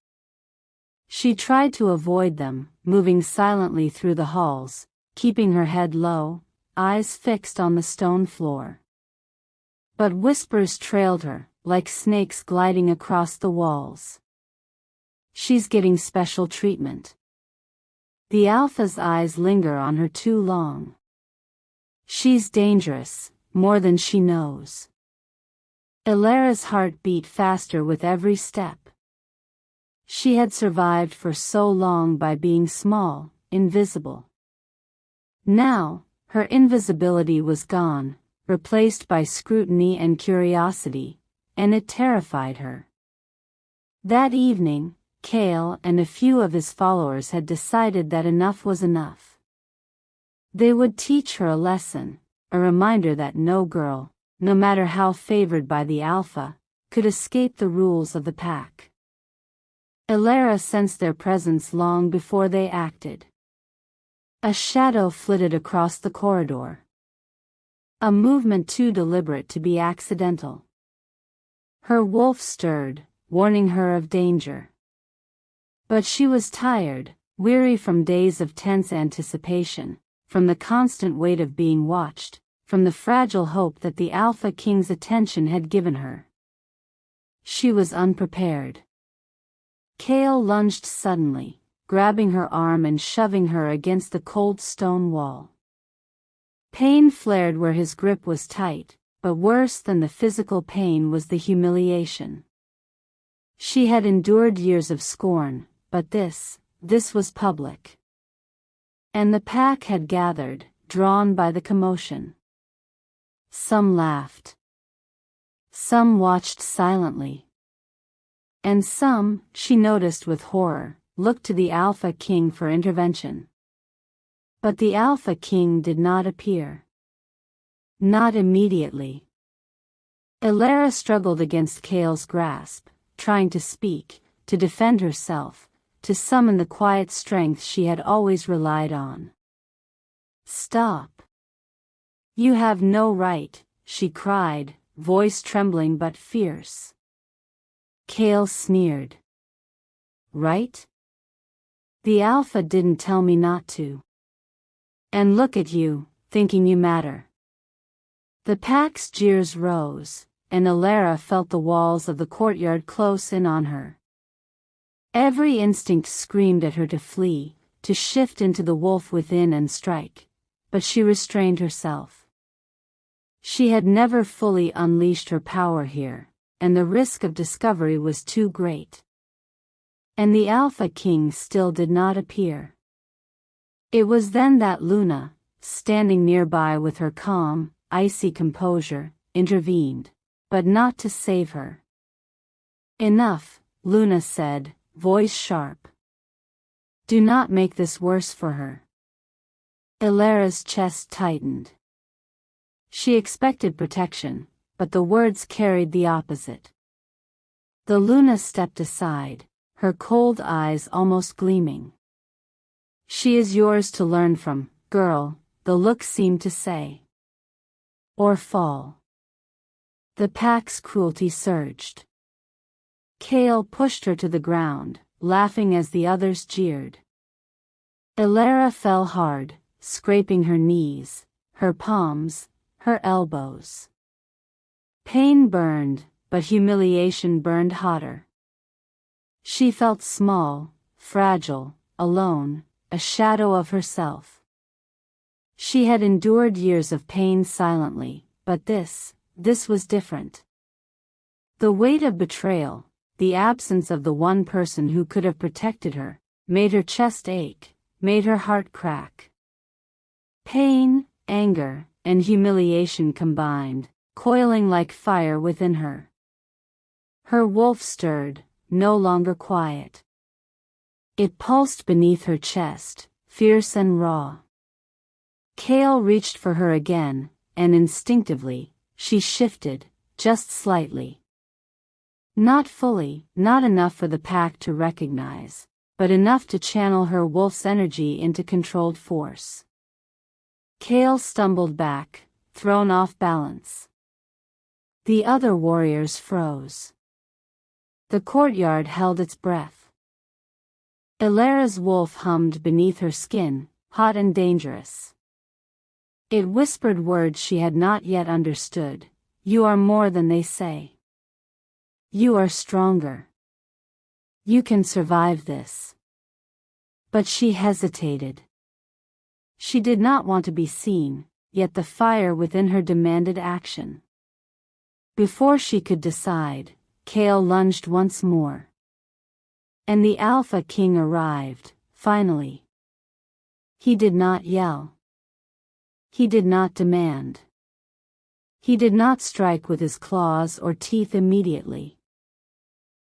She tried to avoid them, moving silently through the halls, keeping her head low, eyes fixed on the stone floor. But whispers trailed her, like snakes gliding across the walls. "She's getting special treatment. The Alpha's eyes linger on her too long. She's dangerous, more than she knows." Elara's heart beat faster with every step. She had survived for so long by being small, invisible. Now, her invisibility was gone, replaced by scrutiny and curiosity, and it terrified her. That evening, Kael and a few of his followers had decided that enough was enough. They would teach her a lesson, a reminder that no girl, no matter how favored by the Alpha, could escape the rules of the pack. Elara sensed their presence long before they acted. A shadow flitted across the corridor. A movement too deliberate to be accidental. Her wolf stirred, warning her of danger. But she was tired, weary from days of tense anticipation, from the constant weight of being watched, from the fragile hope that the Alpha King's attention had given her. She was unprepared. Kael lunged suddenly, grabbing her arm and shoving her against the cold stone wall. Pain flared where his grip was tight, but worse than the physical pain was the humiliation. She had endured years of scorn, but this was public. And the pack had gathered, drawn by the commotion. Some laughed. Some watched silently. And some, she noticed with horror, looked to the Alpha King for intervention. But the Alpha King did not appear. Not immediately. Elara struggled against Kael's grasp, trying to speak, to defend herself, to summon the quiet strength she had always relied on. "Stop. You have no right," she cried, voice trembling but fierce. Kael sneered. "Right? The Alpha didn't tell me not to. And look at you, thinking you matter." The pack's jeers rose, and Elara felt the walls of the courtyard close in on her. Every instinct screamed at her to flee, to shift into the wolf within and strike, but she restrained herself. She had never fully unleashed her power here, and the risk of discovery was too great. And the Alpha King still did not appear. It was then that Luna, standing nearby with her calm, icy composure, intervened, but not to save her. "Enough," Luna said, voice sharp. "Do not make this worse for her." Elara's chest tightened. She expected protection, but the words carried the opposite. The Luna stepped aside, her cold eyes almost gleaming. "She is yours to learn from, girl," the look seemed to say. "Or fall." The pack's cruelty surged. Kael pushed her to the ground, laughing as the others jeered. Elara fell hard, scraping her knees, her palms, her elbows. Pain burned, but humiliation burned hotter. She felt small, fragile, alone, a shadow of herself. She had endured years of pain silently, but this was different. The weight of betrayal, the absence of the one person who could have protected her, made her chest ache, made her heart crack. Pain, anger, and humiliation combined, coiling like fire within her. Her wolf stirred, no longer quiet. It pulsed beneath her chest, fierce and raw. Kael reached for her again, and instinctively, she shifted, just slightly. Not fully, not enough for the pack to recognize, but enough to channel her wolf's energy into controlled force. Kael stumbled back, thrown off balance. The other warriors froze. The courtyard held its breath. Elara's wolf hummed beneath her skin, hot and dangerous. It whispered words she had not yet understood. "You are more than they say. You are stronger. You can survive this." But she hesitated. She did not want to be seen, yet the fire within her demanded action. Before she could decide, Kael lunged once more. And the Alpha King arrived, finally. He did not yell. He did not demand. He did not strike with his claws or teeth immediately.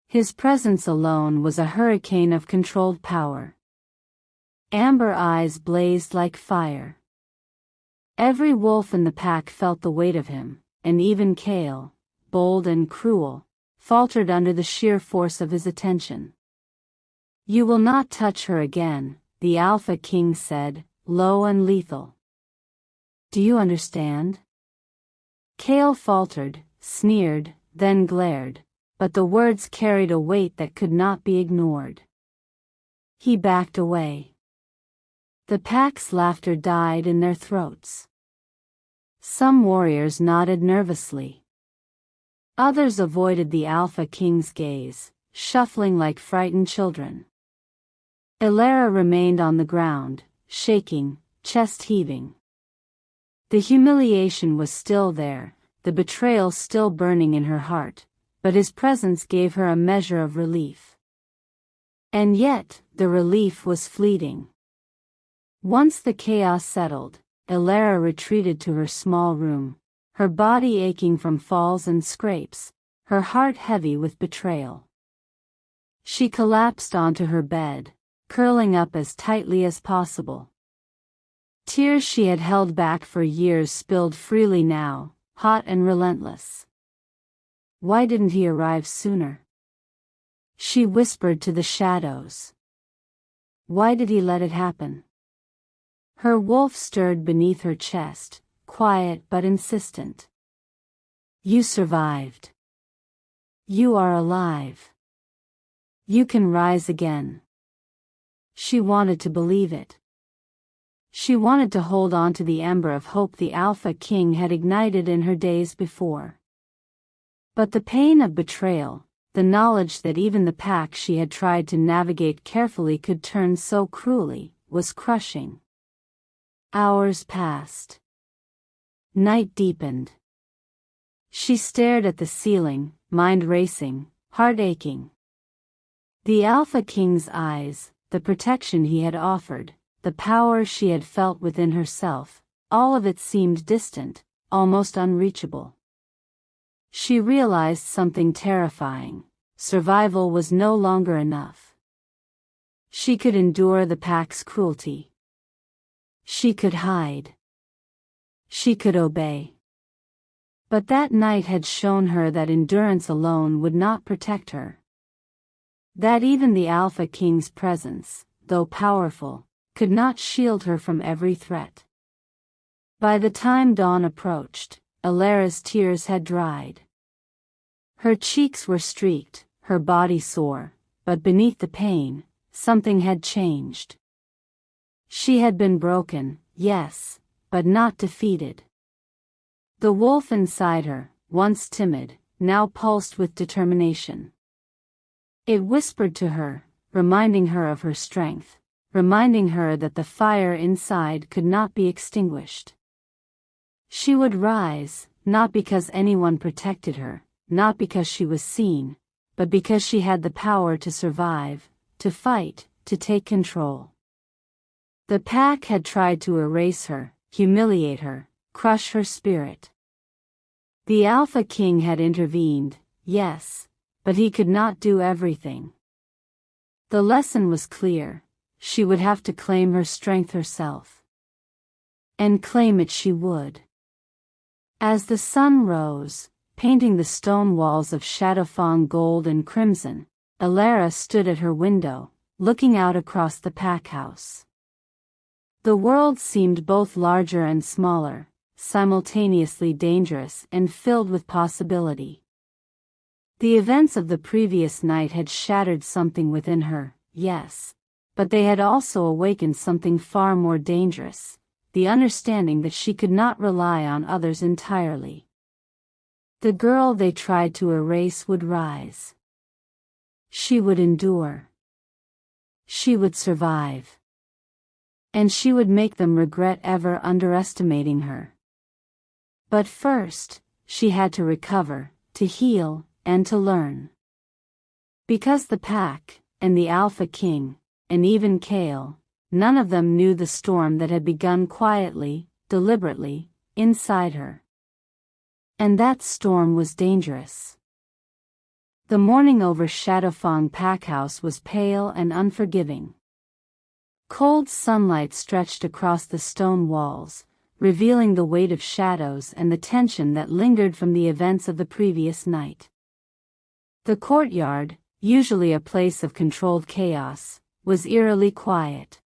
His presence alone was a hurricane of controlled power. Amber eyes blazed like fire. Every wolf in the pack felt the weight of him, and even Kael, bold and cruel, faltered under the sheer force of his attention. "You will not touch her again," the Alpha King said, low and lethal. "Do you understand?" Kael faltered, sneered, then glared, but the words carried a weight that could not be ignored. He backed away. The pack's laughter died in their throats. Some warriors nodded nervously. Others avoided the Alpha King's gaze, shuffling like frightened children. Elara remained on the ground, shaking, chest heaving. The humiliation was still there, the betrayal still burning in her heart, but his presence gave her a measure of relief. And yet, the relief was fleeting. Once the chaos settled, Elara retreated to her small room, her body aching from falls and scrapes, her heart heavy with betrayal. She collapsed onto her bed, curling up as tightly as possible. Tears she had held back for years spilled freely now, hot and relentless. Why didn't he arrive sooner? She whispered to the shadows. Why did he let it happen? Her wolf stirred beneath her chest, quiet but insistent. You survived. You are alive. You can rise again. She wanted to believe it. She wanted to hold on to the ember of hope the Alpha King had ignited in her days before. But the pain of betrayal, the knowledge that even the pack she had tried to navigate carefully could turn so cruelly, was crushing. Hours passed. Night deepened. She stared at the ceiling, mind racing, heart aching. The Alpha King's eyes, the protection he had offered, the power she had felt within herself, all of it seemed distant, almost unreachable. She realized something terrifying. Survival was no longer enough. She could endure the pack's cruelty. She could hide. She could obey. But that night had shown her that endurance alone would not protect her. That even the Alpha King's presence, though powerful, could not shield her from every threat. By the time dawn approached, Elara's tears had dried. Her cheeks were streaked, her body sore, but beneath the pain, something had changed. She had been broken, yes, but not defeated. The wolf inside her, once timid, now pulsed with determination. It whispered to her, reminding her of her strength, reminding her that the fire inside could not be extinguished. She would rise, not because anyone protected her, not because she was seen, but because she had the power to survive, to fight, to take control. The pack had tried to erase her, humiliate her, crush her spirit. The Alpha King had intervened, yes, but he could not do everything. The lesson was clear: she would have to claim her strength herself. And claim it she would. As the sun rose, painting the stone walls of Shadowfang gold and crimson, Elara stood at her window, looking out across the pack house. The world seemed both larger and smaller, simultaneously dangerous and filled with possibility. The events of the previous night had shattered something within her, yes, but they had also awakened something far more dangerous, the understanding that she could not rely on others entirely. The girl they tried to erase would rise. She would endure. She would survive. And she would make them regret ever underestimating her. But first, she had to recover, to heal, and to learn. Because the pack, and the Alpha King, and even Kael, none of them knew the storm that had begun quietly, deliberately, inside her. And that storm was dangerous. The morning over Shadowfang Pack house was pale and unforgiving. Cold sunlight stretched across the stone walls, revealing the weight of shadows and the tension that lingered from the events of the previous night. The courtyard, usually a place of controlled chaos, was eerily quiet.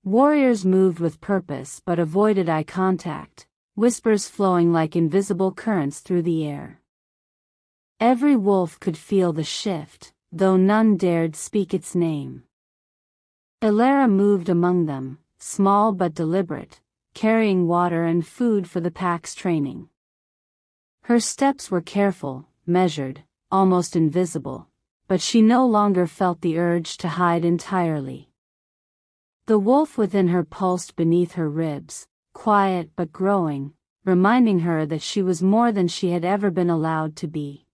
Warriors moved with purpose but avoided eye contact, whispers flowing like invisible currents through the air. Every wolf could feel the shift, though none dared speak its name. Elara moved among them, small but deliberate, carrying water and food for the pack's training. Her steps were careful, measured, almost invisible, but she no longer felt the urge to hide entirely. The wolf within her pulsed beneath her ribs, quiet but growing, reminding her that she was more than she had ever been allowed to be.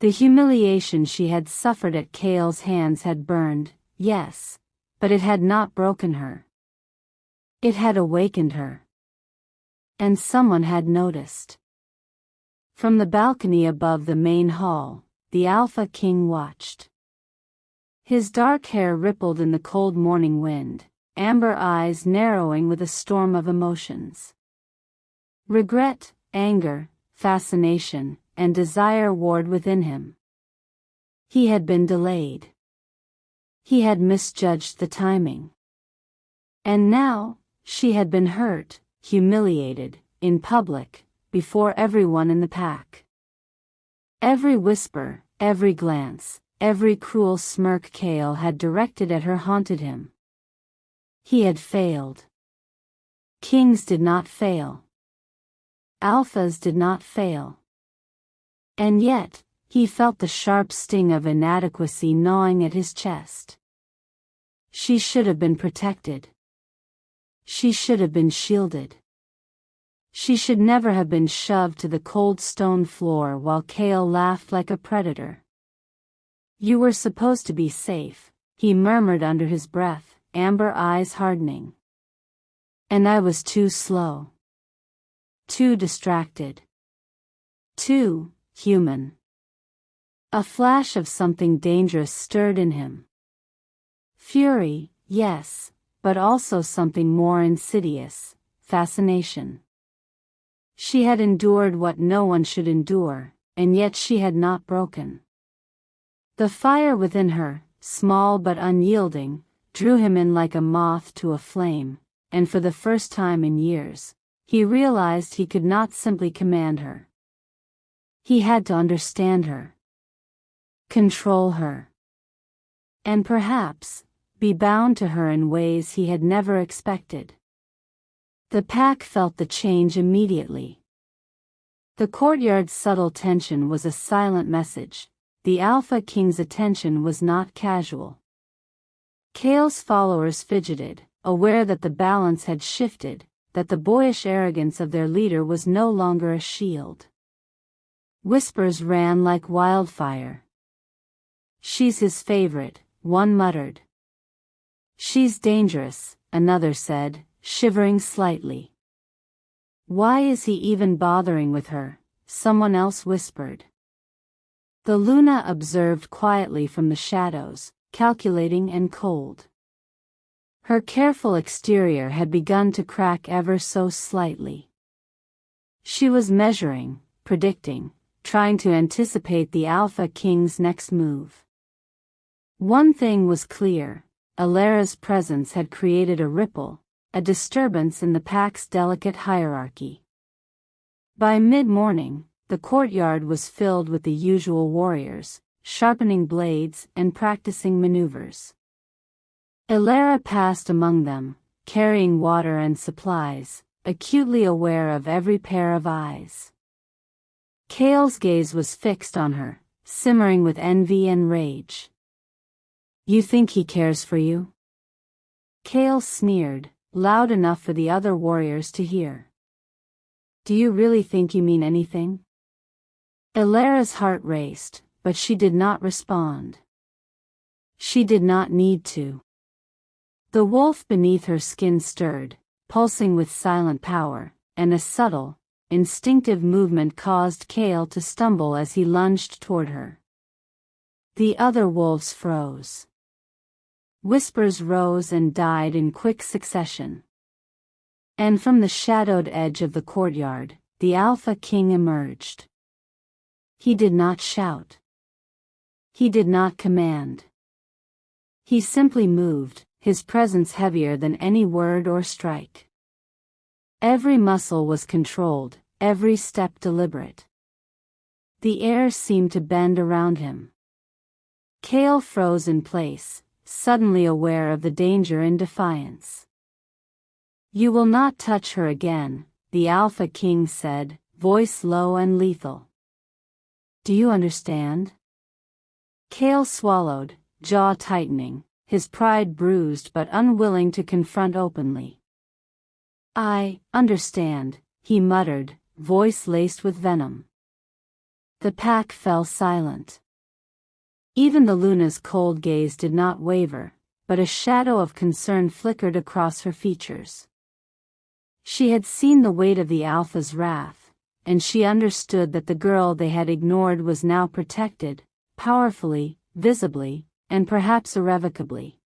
The humiliation she had suffered at Kael's hands had burned, yes, but it had not broken her. It had awakened her. And someone had noticed. From the balcony above the main hall, the Alpha King watched. His dark hair rippled in the cold morning wind, amber eyes narrowing with a storm of emotions. Regret, anger, fascination, and desire warred within him. He had been delayed. He had misjudged the timing. And now, she had been hurt, humiliated, in public, before everyone in the pack. Every whisper, every glance, every cruel smirk Kael had directed at her haunted him. He had failed. Kings did not fail. Alphas did not fail. And yet, he felt the sharp sting of inadequacy gnawing at his chest. She should have been protected. She should have been shielded. She should never have been shoved to the cold stone floor while Kael laughed like a predator. "You were supposed to be safe," he murmured under his breath, amber eyes hardening. "And I was too slow. Too distracted. Too human." A flash of something dangerous stirred in him. Fury, yes, but also something more insidious, fascination. She had endured what no one should endure, and yet she had not broken. The fire within her, small but unyielding, drew him in like a moth to a flame, and for the first time in years, he realized he could not simply command her. He had to understand her. Control her. And perhaps, be bound to her in ways he had never expected. The pack felt the change immediately. The courtyard's subtle tension was a silent message. The Alpha King's attention was not casual. Kael's followers fidgeted, aware that the balance had shifted, that the boyish arrogance of their leader was no longer a shield. Whispers ran like wildfire. "She's his favorite," one muttered. "She's dangerous," another said, shivering slightly. "Why is he even bothering with her?" someone else whispered. The Luna observed quietly from the shadows, calculating and cold. Her careful exterior had begun to crack ever so slightly. She was measuring, predicting, trying to anticipate the Alpha King's next move. One thing was clear: Elara's presence had created a ripple, a disturbance in the pack's delicate hierarchy. By mid-morning, the courtyard was filled with the usual warriors, sharpening blades and practicing maneuvers. Elara passed among them, carrying water and supplies, acutely aware of every pair of eyes. Kael's gaze was fixed on her, simmering with envy and rage. "You think he cares for you?" Kael sneered, loud enough for the other warriors to hear. "Do you really think you mean anything?" Elara's heart raced, but she did not respond. She did not need to. The wolf beneath her skin stirred, pulsing with silent power, and a subtle, instinctive movement caused Kael to stumble as he lunged toward her. The other wolves froze. Whispers rose and died in quick succession. And from the shadowed edge of the courtyard, the Alpha King emerged. He did not shout. He did not command. He simply moved, his presence heavier than any word or strike. Every muscle was controlled, every step deliberate. The air seemed to bend around him. Kael froze in place, suddenly aware of the danger in defiance. "You will not touch her again," the Alpha King said, voice low and lethal. "Do you understand?" Kael swallowed, jaw tightening, his pride bruised but unwilling to confront openly. "I understand," he muttered, voice laced with venom. The pack fell silent. Even the Luna's cold gaze did not waver, but a shadow of concern flickered across her features. She had seen the weight of the Alpha's wrath, and she understood that the girl they had ignored was now protected, powerfully, visibly, and perhaps irrevocably.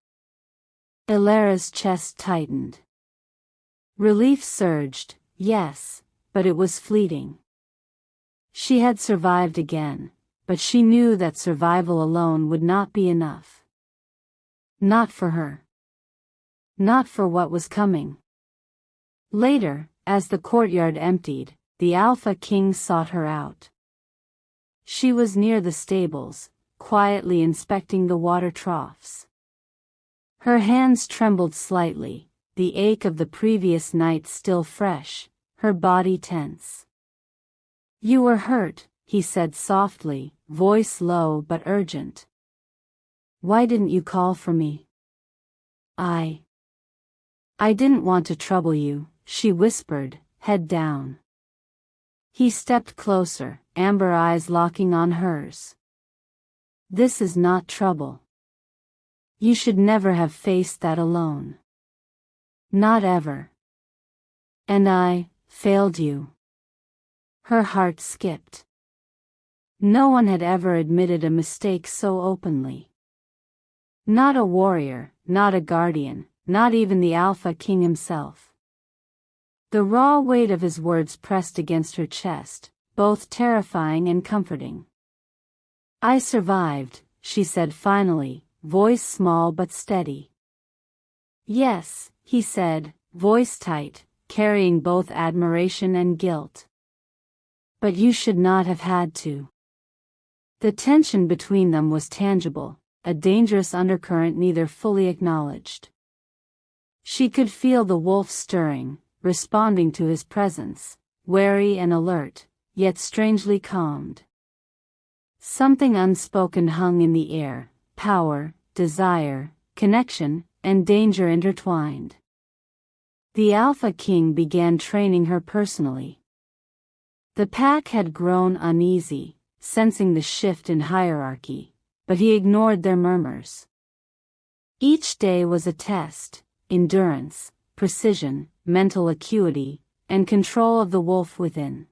Elara's chest tightened. Relief surged, yes, but it was fleeting. She had survived again, but she knew that survival alone would not be enough. Not for her. Not for what was coming. Later, as the courtyard emptied, the Alpha King sought her out. She was near the stables, quietly inspecting the water troughs. Her hands trembled slightly, the ache of the previous night still fresh, her body tense. "You were hurt," he said softly, voice low but urgent. "Why didn't you call for me?" I didn't want to trouble you," she whispered, head down. He stepped closer, amber eyes locking on hers. "This is not trouble. You should never have faced that alone. Not ever. And I failed you." Her heart skipped. No one had ever admitted a mistake so openly. Not a warrior, not a guardian, not even the Alpha King himself. The raw weight of his words pressed against her chest, both terrifying and comforting. "I survived," she said finally, voice small but steady. "Yes," he said, voice tight, carrying both admiration and guilt. "But you should not have had to." The tension between them was tangible, a dangerous undercurrent neither fully acknowledged. She could feel the wolf stirring, responding to his presence, wary and alert, yet strangely calmed. Something unspoken hung in the air, power, desire, connection, and danger intertwined. The Alpha King began training her personally. The pack had grown uneasy, sensing the shift in hierarchy, but he ignored their murmurs. Each day was a test: endurance, precision, mental acuity, and control of the wolf within.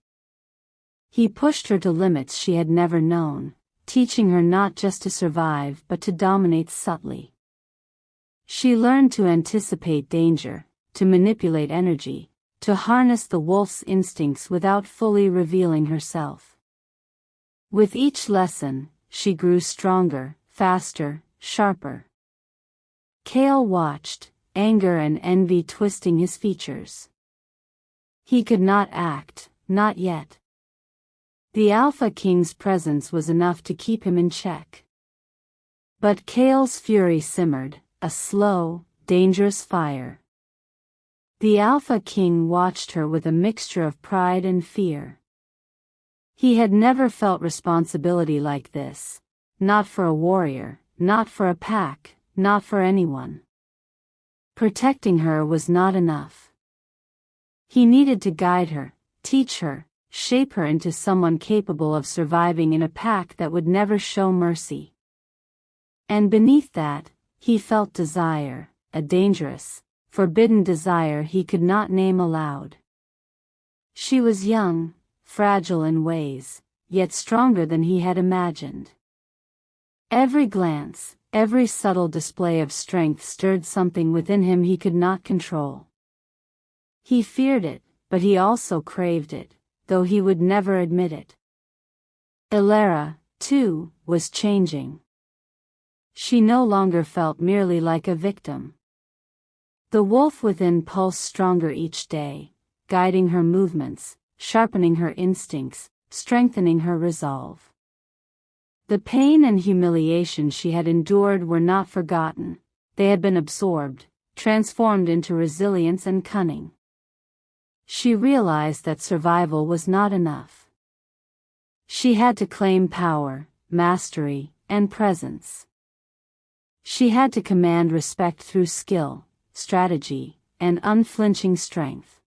He pushed her to limits she had never known, teaching her not just to survive but to dominate subtly. She learned to anticipate danger, to manipulate energy, to harness the wolf's instincts without fully revealing herself. With each lesson, she grew stronger, faster, sharper. Kael watched, anger and envy twisting his features. He could not act, not yet. The Alpha King's presence was enough to keep him in check. But Kael's fury simmered, a slow, dangerous fire. The Alpha King watched her with a mixture of pride and fear. He had never felt responsibility like this, not for a warrior, not for a pack, not for anyone. Protecting her was not enough. He needed to guide her, teach her, shape her into someone capable of surviving in a pack that would never show mercy. And beneath that, he felt desire, a dangerous, forbidden desire he could not name aloud. She was young, fragile in ways, yet stronger than he had imagined. Every glance, every subtle display of strength stirred something within him he could not control. He feared it, but he also craved it, though he would never admit it. Elara, too, was changing. She no longer felt merely like a victim. The wolf within pulsed stronger each day, guiding her movements, sharpening her instincts, strengthening her resolve. The pain and humiliation she had endured were not forgotten, they had been absorbed, transformed into resilience and cunning. She realized that survival was not enough. She had to claim power, mastery, and presence. She had to command respect through skill, strategy, and unflinching strength.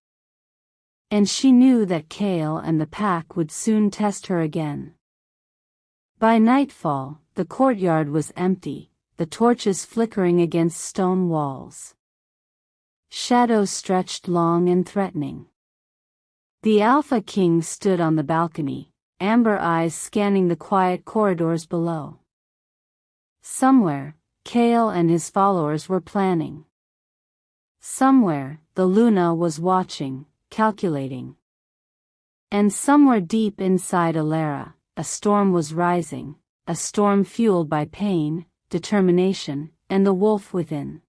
And she knew that Kael and the pack would soon test her again. By nightfall, the courtyard was empty, the torches flickering against stone walls. Shadows stretched long and threatening. The Alpha King stood on the balcony, amber eyes scanning the quiet corridors below. Somewhere, Kael and his followers were planning. Somewhere, the Luna was watching, calculating. And somewhere deep inside Elara, a storm was rising, a storm fueled by pain, determination, and the wolf within.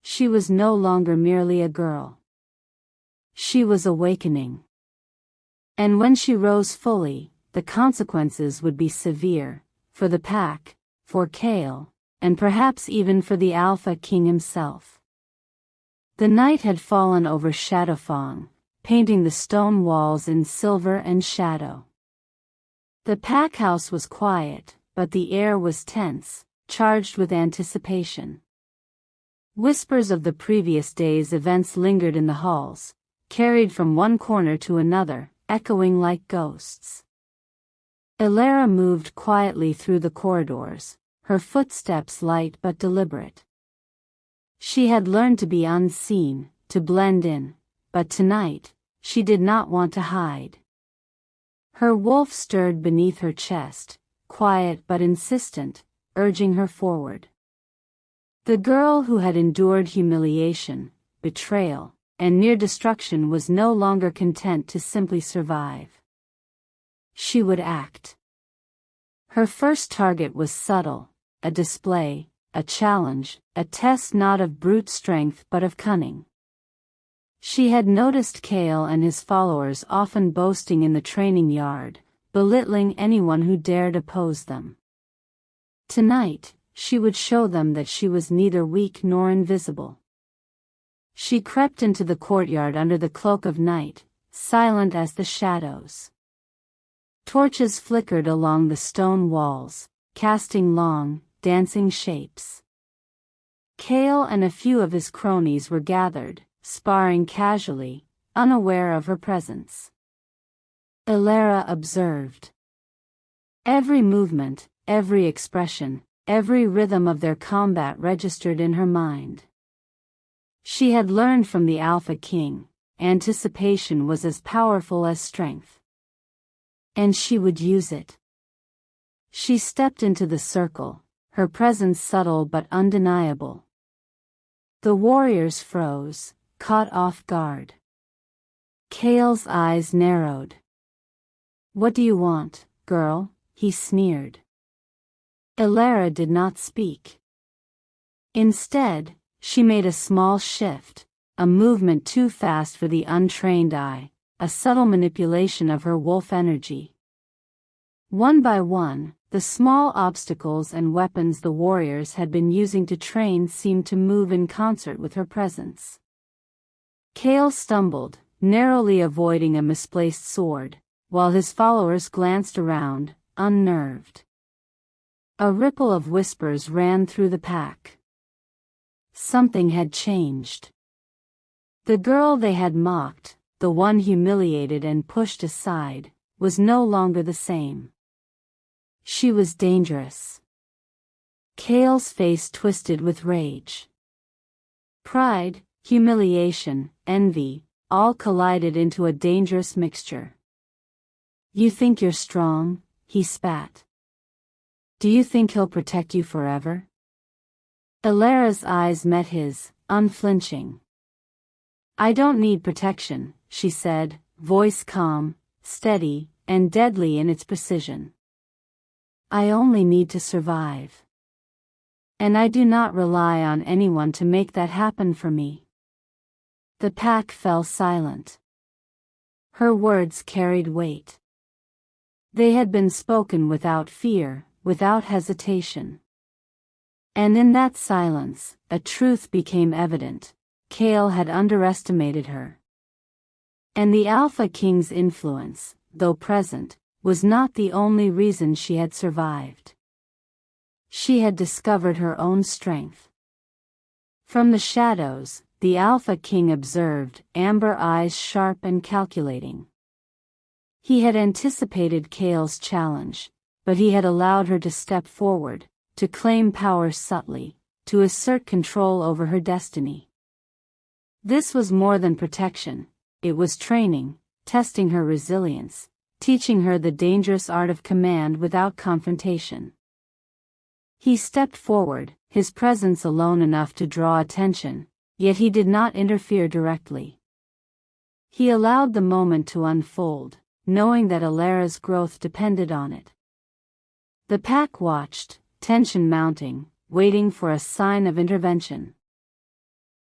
She was no longer merely a girl. She was awakening. And when she rose fully, the consequences would be severe, for the pack, for Kael, and perhaps even for the Alpha King himself. The night had fallen over Shadowfang, painting the stone walls in silver and shadow. The pack house was quiet, but the air was tense, charged with anticipation. Whispers of the previous day's events lingered in the halls, carried from one corner to another, echoing like ghosts. Elara moved quietly through the corridors, her footsteps light but deliberate. She had learned to be unseen, to blend in, but tonight, she did not want to hide. Her wolf stirred beneath her chest, quiet but insistent, urging her forward. The girl who had endured humiliation, betrayal, and near destruction was no longer content to simply survive. She would act. Her first target was subtle, a display, a challenge, a test not of brute strength but of cunning. She had noticed Kael and his followers often boasting in the training yard, belittling anyone who dared oppose them. Tonight, she would show them that she was neither weak nor invisible. She crept into the courtyard under the cloak of night, silent as the shadows. Torches flickered along the stone walls, casting long, dancing shapes. Kael and a few of his cronies were gathered, sparring casually, unaware of her presence. Elara observed. Every movement, every expression, every rhythm of their combat registered in her mind. She had learned from the Alpha King, anticipation was as powerful as strength. And she would use it. She stepped into the circle, her presence subtle but undeniable. The warriors froze, caught off guard. Kael's eyes narrowed. "What do you want, girl?" he sneered. Elara did not speak. Instead, she made a small shift, a movement too fast for the untrained eye, a subtle manipulation of her wolf energy. One by one, the small obstacles and weapons the warriors had been using to train seemed to move in concert with her presence. Kael stumbled, narrowly avoiding a misplaced sword, while his followers glanced around, unnerved. A ripple of whispers ran through the pack. Something had changed. The girl they had mocked, the one humiliated and pushed aside, was no longer the same. She was dangerous. Kael's face twisted with rage. Pride, humiliation, envy, all collided into a dangerous mixture. "You think you're strong?" he spat. "Do you think he'll protect you forever?" Elara's eyes met his, unflinching. "I don't need protection," she said, voice calm, steady, and deadly in its precision. "I only need to survive. And I do not rely on anyone to make that happen for me." The pack fell silent. Her words carried weight. They had been spoken without fear, without hesitation. And in that silence, a truth became evident: Kael had underestimated her. And the Alpha King's influence, though present, was not the only reason she had survived. She had discovered her own strength. From the shadows, the Alpha King observed, amber eyes sharp and calculating. He had anticipated Kael's challenge, but he had allowed her to step forward, to claim power subtly, to assert control over her destiny. This was more than protection, it was training, testing her resilience, teaching her the dangerous art of command without confrontation. He stepped forward, his presence alone enough to draw attention, yet he did not interfere directly. He allowed the moment to unfold, knowing that Elara's growth depended on it. The pack watched, tension mounting, waiting for a sign of intervention.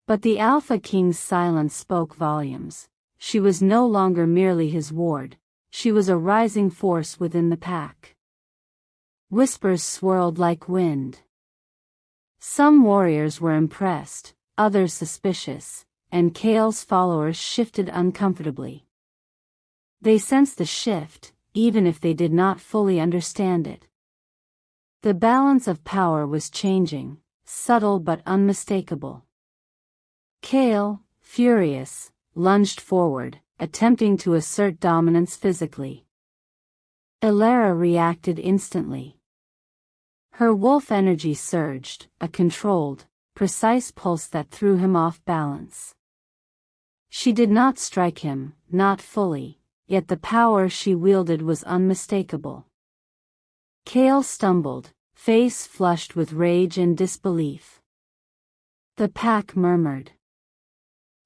But the Alpha King's silence spoke volumes. She was no longer merely his ward, she was a rising force within the pack. Whispers swirled like wind. Some warriors were impressed, others suspicious, and Kael's followers shifted uncomfortably. They sensed the shift, even if they did not fully understand it. The balance of power was changing, subtle but unmistakable. Kael, furious, lunged forward, attempting to assert dominance physically. Elara reacted instantly. Her wolf energy surged, a controlled, precise pulse that threw him off balance. She did not strike him, not fully, yet the power she wielded was unmistakable. Kael stumbled, face flushed with rage and disbelief. The pack murmured.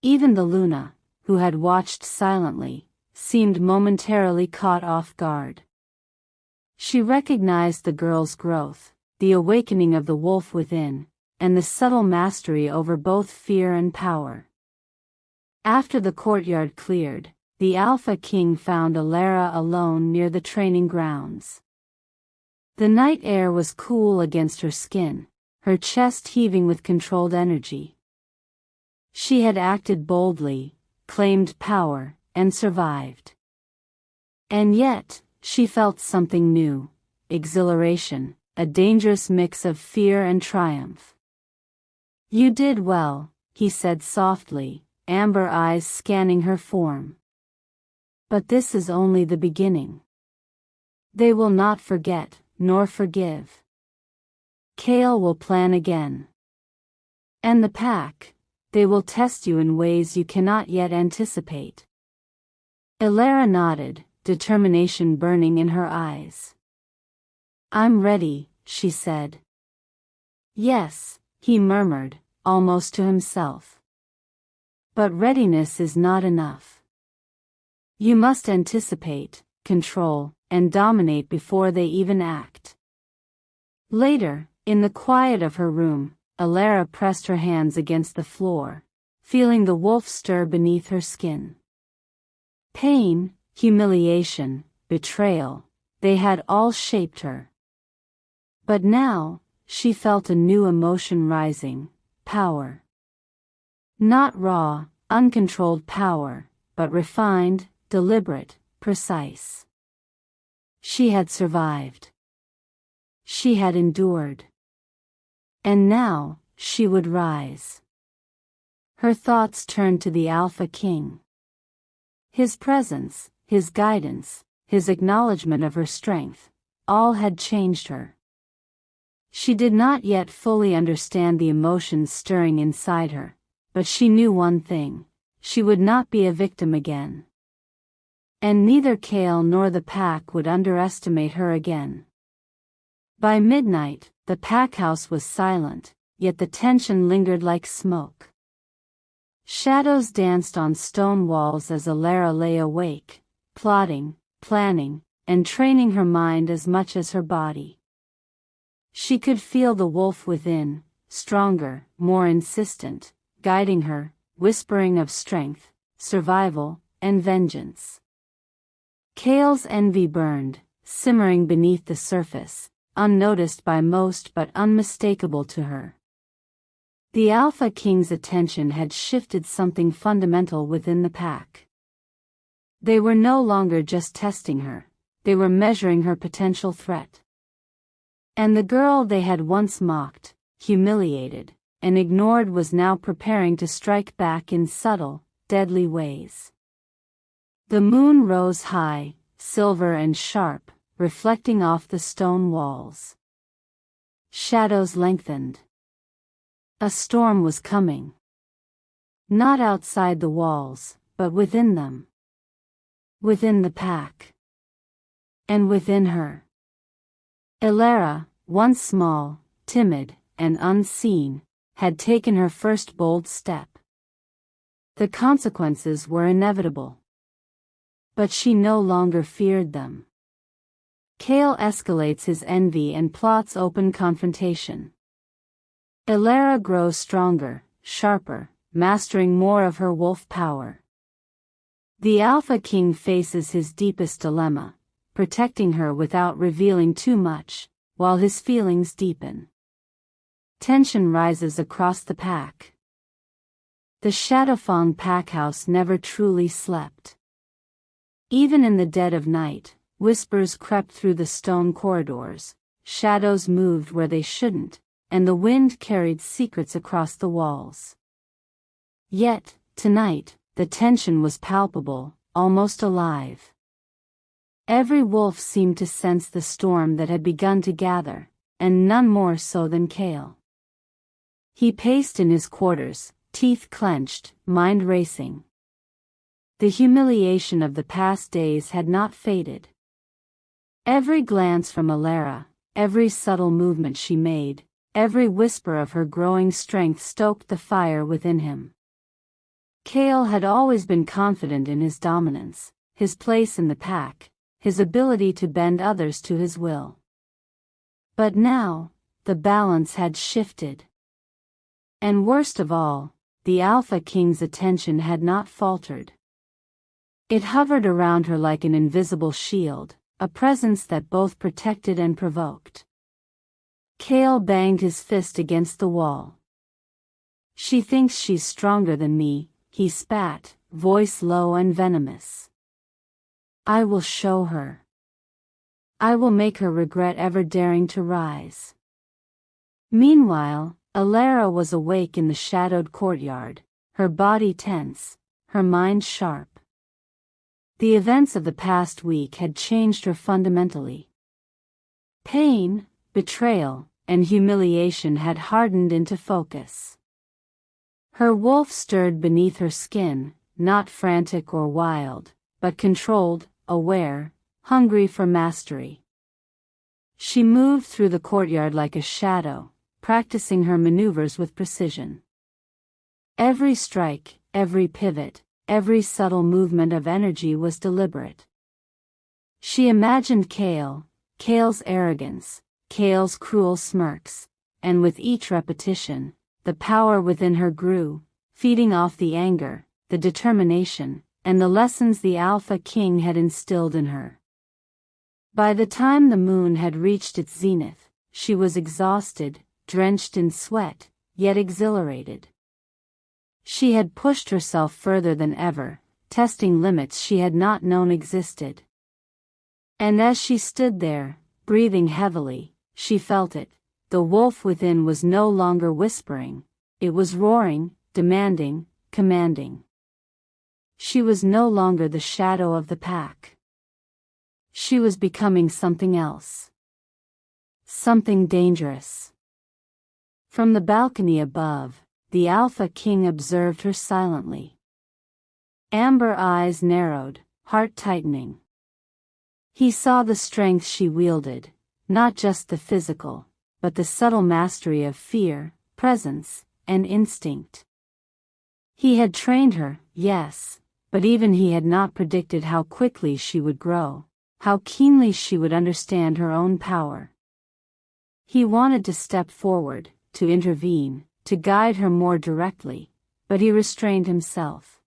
Even the Luna, who had watched silently, seemed momentarily caught off guard. She recognized the girl's growth, the awakening of the wolf within, and the subtle mastery over both fear and power. After the courtyard cleared, the Alpha King found Elara alone near the training grounds. The night air was cool against her skin, her chest heaving with controlled energy. She had acted boldly, claimed power, and survived. And yet, she felt something new, exhilaration, a dangerous mix of fear and triumph. "You did well," he said softly, amber eyes scanning her form. "But this is only the beginning. They will not forget, nor forgive. Kael will plan again. And the pack, they will test you in ways you cannot yet anticipate." Elara nodded, determination burning in her eyes. "I'm ready," she said. "Yes," he murmured, almost to himself. "But readiness is not enough. You must anticipate, control, and dominate before they even act." Later, in the quiet of her room, Elara pressed her hands against the floor, feeling the wolf stir beneath her skin. Pain, humiliation, betrayal, they had all shaped her. But now, she felt a new emotion rising, power. Not raw, uncontrolled power, but refined, deliberate, precise. She had survived. She had endured. And now, she would rise. Her thoughts turned to the Alpha King. His presence, his guidance, his acknowledgement of her strength, all had changed her. She did not yet fully understand the emotions stirring inside her, but she knew one thing: she would not be a victim again. And neither Kael nor the pack would underestimate her again. By midnight, the pack house was silent, yet the tension lingered like smoke. Shadows danced on stone walls as Elara lay awake, plotting, planning, and training her mind as much as her body. She could feel the wolf within, stronger, more insistent, guiding her, whispering of strength, survival, and vengeance. Kael's envy burned, simmering beneath the surface, unnoticed by most but unmistakable to her. The Alpha King's attention had shifted something fundamental within the pack. They were no longer just testing her, they were measuring her potential threat. And the girl they had once mocked, humiliated, and ignored was now preparing to strike back in subtle, deadly ways. The moon rose high, silver and sharp, reflecting off the stone walls. Shadows lengthened. A storm was coming. Not outside the walls, but within them. Within the pack. And within her. Elara, once small, timid, and unseen, had taken her first bold step. The consequences were inevitable. But she no longer feared them. Kael escalates his envy and plots open confrontation. Elara grows stronger, sharper, mastering more of her wolf power. The Alpha King faces his deepest dilemma, protecting her without revealing too much, while his feelings deepen. Tension rises across the pack. The Shadowfang Pack house never truly slept. Even in the dead of night, whispers crept through the stone corridors, shadows moved where they shouldn't, and the wind carried secrets across the walls. Yet, tonight, the tension was palpable, almost alive. Every wolf seemed to sense the storm that had begun to gather, and none more so than Kael. He paced in his quarters, teeth clenched, mind racing. The humiliation of the past days had not faded. Every glance from Elara, every subtle movement she made, every whisper of her growing strength stoked the fire within him. Kael had always been confident in his dominance, his place in the pack, his ability to bend others to his will. But now, the balance had shifted. And worst of all, the Alpha King's attention had not faltered. It hovered around her like an invisible shield, a presence that both protected and provoked. Kael banged his fist against the wall. "She thinks she's stronger than me," he spat, voice low and venomous. "I will show her. I will make her regret ever daring to rise." Meanwhile, Elara was awake in the shadowed courtyard, her body tense, her mind sharp. The events of the past week had changed her fundamentally. Pain, betrayal, and humiliation had hardened into focus. Her wolf stirred beneath her skin, not frantic or wild, but controlled, aware, hungry for mastery. She moved through the courtyard like a shadow, practicing her maneuvers with precision. Every strike, every pivot, every subtle movement of energy was deliberate. She imagined Kael's arrogance, Kael's cruel smirks, and with each repetition, the power within her grew, feeding off the anger, the determination, and the lessons the Alpha King had instilled in her. By the time the moon had reached its zenith, she was exhausted, drenched in sweat, yet exhilarated. She had pushed herself further than ever, testing limits she had not known existed. And as she stood there, breathing heavily, she felt it. The wolf within was no longer whispering, it was roaring, demanding, commanding. She was no longer the shadow of the pack. She was becoming something else. Something dangerous. From the balcony above, the Alpha King observed her silently. Amber eyes narrowed, heart tightening. He saw the strength she wielded, not just the physical, but the subtle mastery of fear, presence, and instinct. He had trained her, yes, but even he had not predicted how quickly she would grow, how keenly she would understand her own power. He wanted to step forward, to intervene, to guide her more directly, but he restrained himself.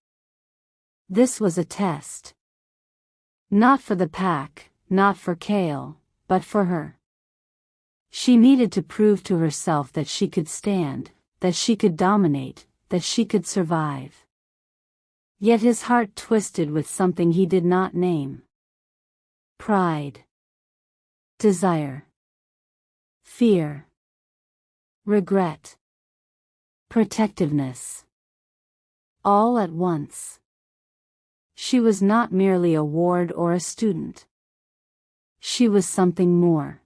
This was a test. Not for the pack, not for Kael, but for her. She needed to prove to herself that she could stand, that she could dominate, that she could survive. Yet his heart twisted with something he did not name. Pride. Desire. Fear. Regret. Protectiveness. All at once. She was not merely a ward or a student. She was something more.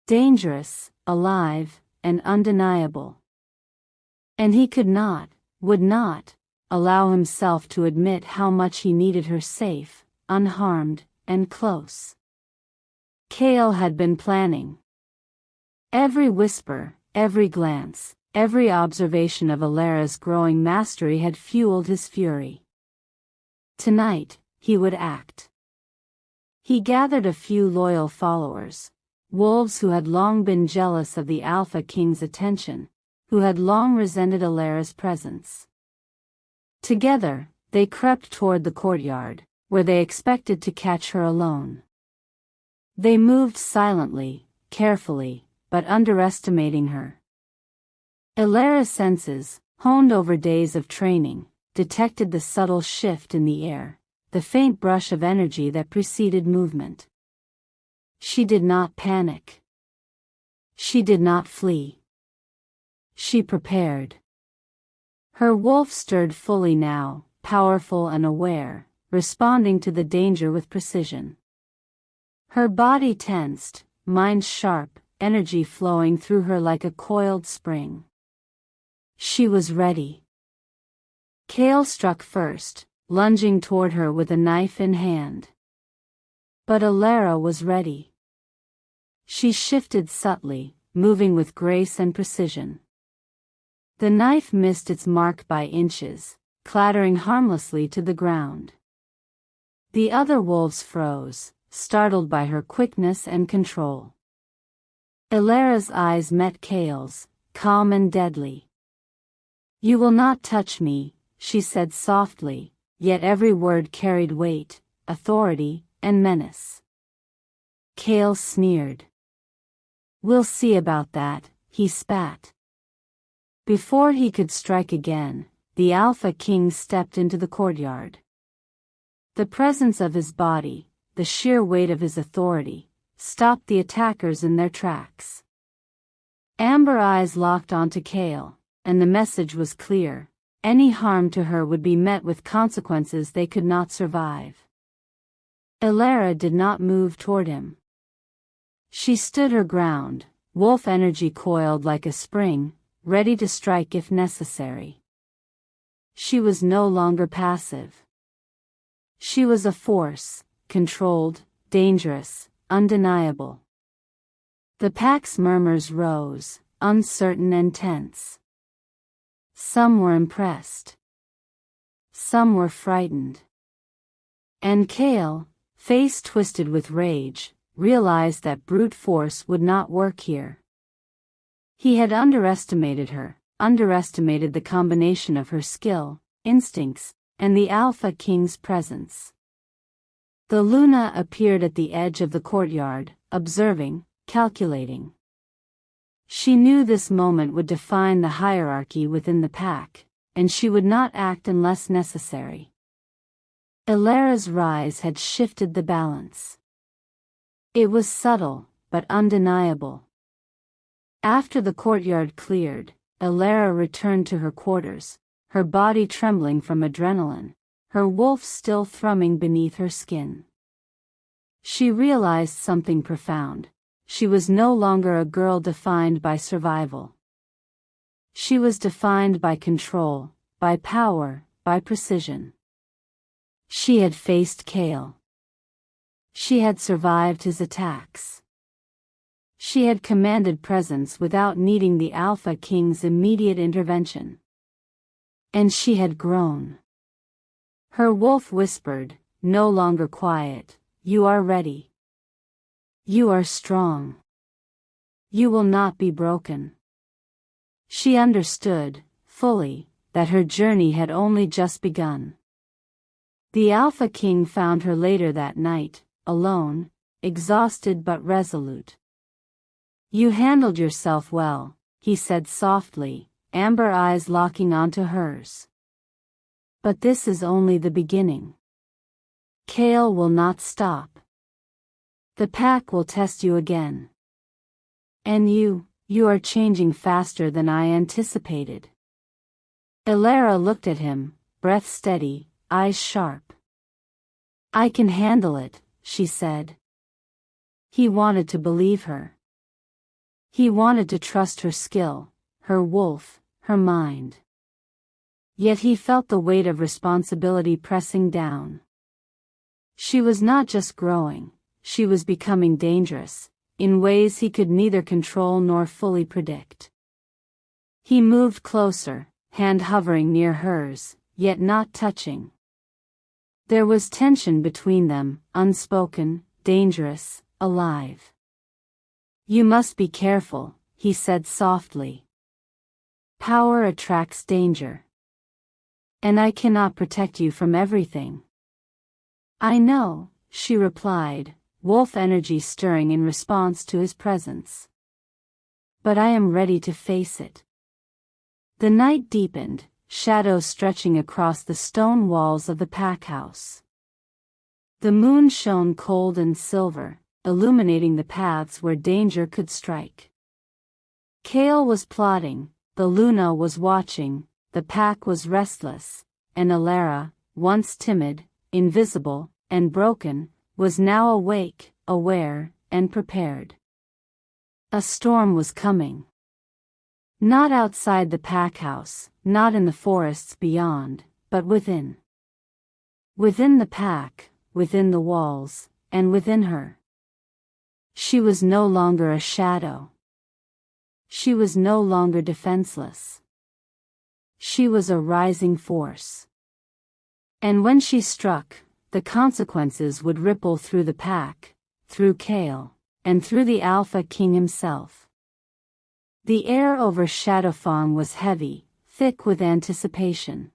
Dangerous, alive, and undeniable. And he could not, would not, allow himself to admit how much he needed her safe, unharmed, and close. Kael had been planning. Every whisper, every glance, every observation of Elara's growing mastery had fueled his fury. Tonight, he would act. He gathered a few loyal followers, wolves who had long been jealous of the Alpha King's attention, who had long resented Elara's presence. Together, they crept toward the courtyard, where they expected to catch her alone. They moved silently, carefully, but underestimating her. Elara's senses, honed over days of training, detected the subtle shift in the air, the faint brush of energy that preceded movement. She did not panic. She did not flee. She prepared. Her wolf stirred fully now, powerful and aware, responding to the danger with precision. Her body tensed, mind sharp, energy flowing through her like a coiled spring. She was ready. Kael struck first, lunging toward her with a knife in hand. But Elara was ready. She shifted subtly, moving with grace and precision. The knife missed its mark by inches, clattering harmlessly to the ground. The other wolves froze, startled by her quickness and control. Elara's eyes met Kael's, calm and deadly. "You will not touch me," she said softly, yet every word carried weight, authority, and menace. Kael sneered. "We'll see about that," he spat. Before he could strike again, the Alpha King stepped into the courtyard. The presence of his body, the sheer weight of his authority, stopped the attackers in their tracks. Amber eyes locked onto Kael, and the message was clear: any harm to her would be met with consequences they could not survive. Elara did not move toward him. She stood her ground, wolf energy coiled like a spring, ready to strike if necessary. She was no longer passive. She was a force, controlled, dangerous, undeniable. The pack's murmurs rose, uncertain and tense. Some were impressed. Some were frightened. And Kael, face twisted with rage, realized that brute force would not work here. He had underestimated her, underestimated the combination of her skill, instincts, and the Alpha King's presence. The Luna appeared at the edge of the courtyard, observing, calculating. She knew this moment would define the hierarchy within the pack, and she would not act unless necessary. Elara's rise had shifted the balance. It was subtle, but undeniable. After the courtyard cleared, Elara returned to her quarters, her body trembling from adrenaline, her wolf still thrumming beneath her skin. She realized something profound. She was no longer a girl defined by survival. She was defined by control, by power, by precision. She had faced Kael. She had survived his attacks. She had commanded presence without needing the Alpha King's immediate intervention. And she had grown. Her wolf whispered, no longer quiet, "You are ready. You are strong. You will not be broken." She understood, fully, that her journey had only just begun. The Alpha King found her later that night, alone, exhausted but resolute. "You handled yourself well," he said softly, amber eyes locking onto hers. "But this is only the beginning. Kael will not stop. The pack will test you again. And you are changing faster than I anticipated." Elara looked at him, breath steady, eyes sharp. "I can handle it," she said. He wanted to believe her. He wanted to trust her skill, her wolf, her mind. Yet he felt the weight of responsibility pressing down. She was not just growing, she was becoming dangerous, in ways he could neither control nor fully predict. He moved closer, hand hovering near hers, yet not touching. There was tension between them, unspoken, dangerous, alive. "You must be careful," he said softly. "Power attracts danger. And I cannot protect you from everything." "I know," she replied, wolf energy stirring in response to his presence. "But I am ready to face it." The night deepened, shadows stretching across the stone walls of the pack house. The moon shone cold and silver, illuminating the paths where danger could strike. Kael was plotting, the Luna was watching, the pack was restless, and Elara, once timid, invisible, and broken, was now awake, aware, and prepared. A storm was coming. Not outside the pack house, not in the forests beyond, but within. Within the pack, within the walls, and within her. She was no longer a shadow. She was no longer defenseless. She was a rising force. And when she struck, the consequences would ripple through the pack, through Kael, and through the Alpha King himself. The air over Shadowfang was heavy, thick with anticipation.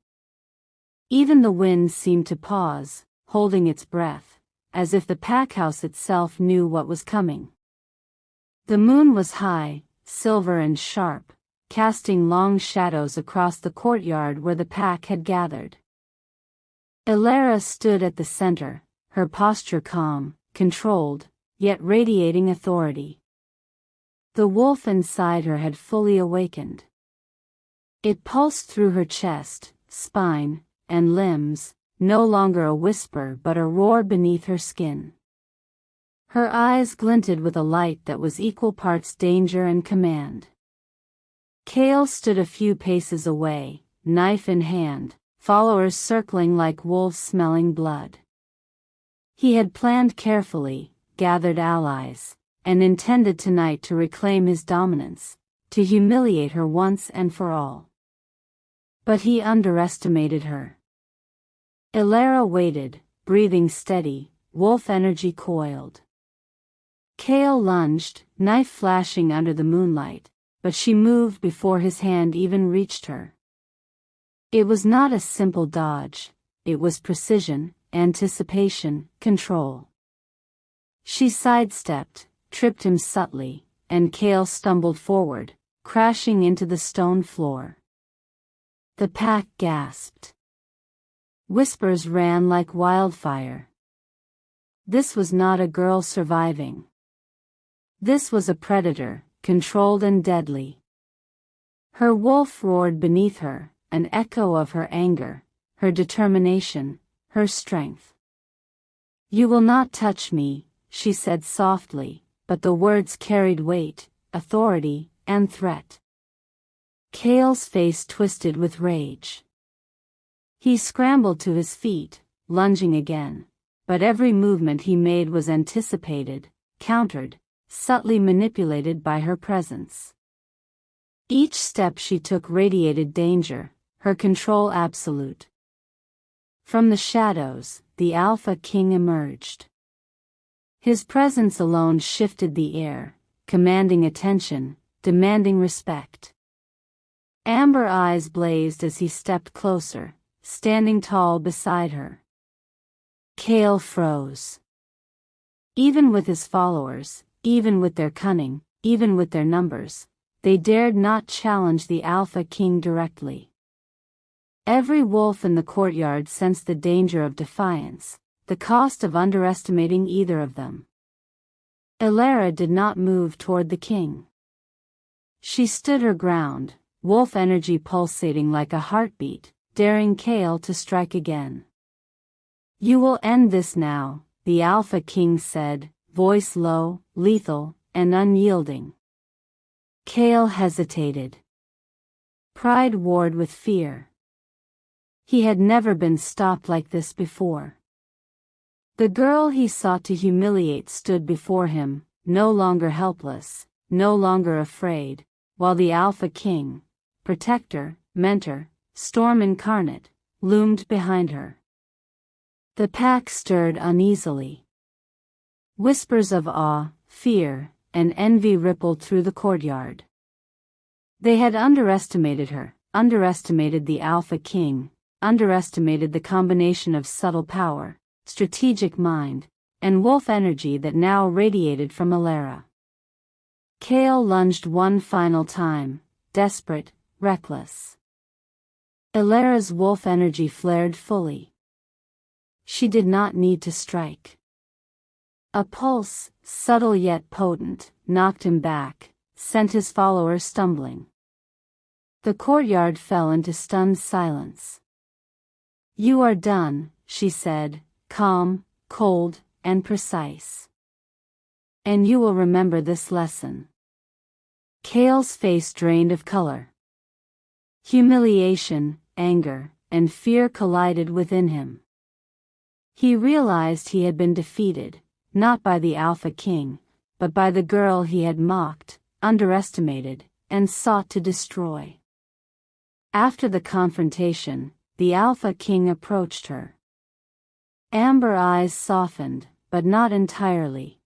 Even the wind seemed to pause, holding its breath, as if the packhouse itself knew what was coming. The moon was high, silver and sharp, casting long shadows across the courtyard where the pack had gathered. Elara stood at the center, her posture calm, controlled, yet radiating authority. The wolf inside her had fully awakened. It pulsed through her chest, spine, and limbs, no longer a whisper but a roar beneath her skin. Her eyes glinted with a light that was equal parts danger and command. Kael stood a few paces away, knife in hand, followers circling like wolves smelling blood. He had planned carefully, gathered allies, and intended tonight to reclaim his dominance, to humiliate her once and for all. But he underestimated her. Elara waited, breathing steady, wolf energy coiled. Kael lunged, knife flashing under the moonlight, but she moved before his hand even reached her. It was not a simple dodge, it was precision, anticipation, control. She sidestepped, tripped him subtly, and Kael stumbled forward, crashing into the stone floor. The pack gasped. Whispers ran like wildfire. This was not a girl surviving. This was a predator, controlled and deadly. Her wolf roared beneath her, an echo of her anger, her determination, her strength. "You will not touch me," she said softly, but the words carried weight, authority, and threat. Kael's face twisted with rage. He scrambled to his feet, lunging again, but every movement he made was anticipated, countered, subtly manipulated by her presence. Each step she took radiated danger, her control absolute. From the shadows, the Alpha King emerged. His presence alone shifted the air, commanding attention, demanding respect. Amber eyes blazed as he stepped closer, standing tall beside her. Kael froze. Even with his followers, even with their cunning, even with their numbers, they dared not challenge the Alpha King directly. Every wolf in the courtyard sensed the danger of defiance, the cost of underestimating either of them. Elara did not move toward the king. She stood her ground, wolf energy pulsating like a heartbeat, daring Kael to strike again. "You will end this now," the Alpha King said, voice low, lethal, and unyielding. Kael hesitated. Pride warred with fear. He had never been stopped like this before. The girl he sought to humiliate stood before him, no longer helpless, no longer afraid, while the Alpha King, protector, mentor, storm incarnate, loomed behind her. The pack stirred uneasily. Whispers of awe, fear, and envy rippled through the courtyard. They had underestimated her, underestimated the Alpha King, underestimated the combination of subtle power, strategic mind, and wolf energy that now radiated from Elara. Kael lunged one final time, desperate, reckless. Elara's wolf energy flared fully. She did not need to strike. A pulse, subtle yet potent, knocked him back, sent his followers stumbling. The courtyard fell into stunned silence. "You are done," she said, calm, cold, and precise. "And you will remember this lesson." Kael's face drained of color. Humiliation, anger, and fear collided within him. He realized he had been defeated, not by the Alpha King, but by the girl he had mocked, underestimated, and sought to destroy. After the confrontation, the Alpha King approached her. Amber eyes softened, but not entirely.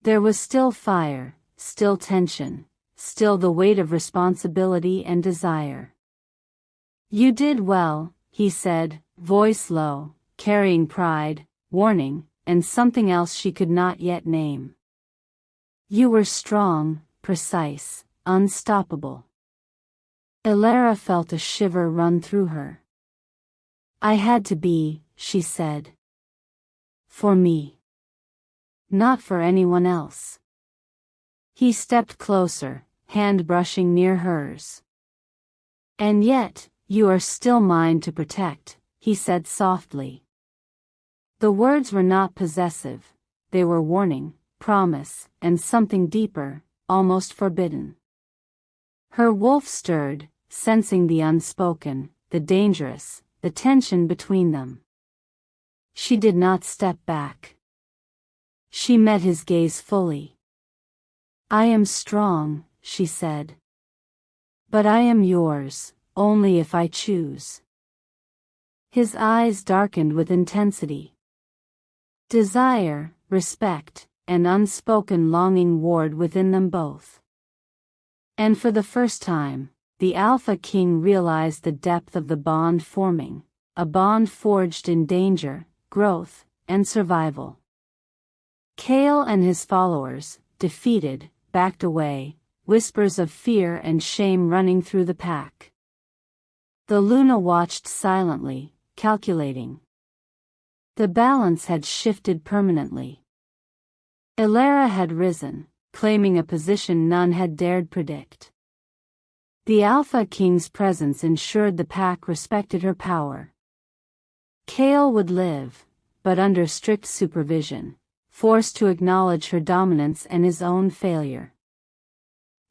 There was still fire, still tension, still the weight of responsibility and desire. "You did well," he said, voice low, carrying pride, warning, and something else she could not yet name. "You were strong, precise, unstoppable." Elara felt a shiver run through her. "I had to be," she said. "For me. Not for anyone else." He stepped closer, hand brushing near hers. "And yet, you are still mine to protect," he said softly. The words were not possessive, they were warning, promise, and something deeper, almost forbidden. Her wolf stirred, sensing the unspoken, the dangerous, the tension between them. She did not step back. She met his gaze fully. "I am strong," she said. "But I am yours, only if I choose." His eyes darkened with intensity. Desire, respect, and unspoken longing warred within them both. And for the first time, the Alpha King realized the depth of the bond forming, a bond forged in danger, growth, and survival. Kael and his followers, defeated, backed away, whispers of fear and shame running through the pack. The Luna watched silently, calculating. The balance had shifted permanently. Elara had risen, claiming a position none had dared predict. The Alpha King's presence ensured the pack respected her power. Kael would live, but under strict supervision, forced to acknowledge her dominance and his own failure.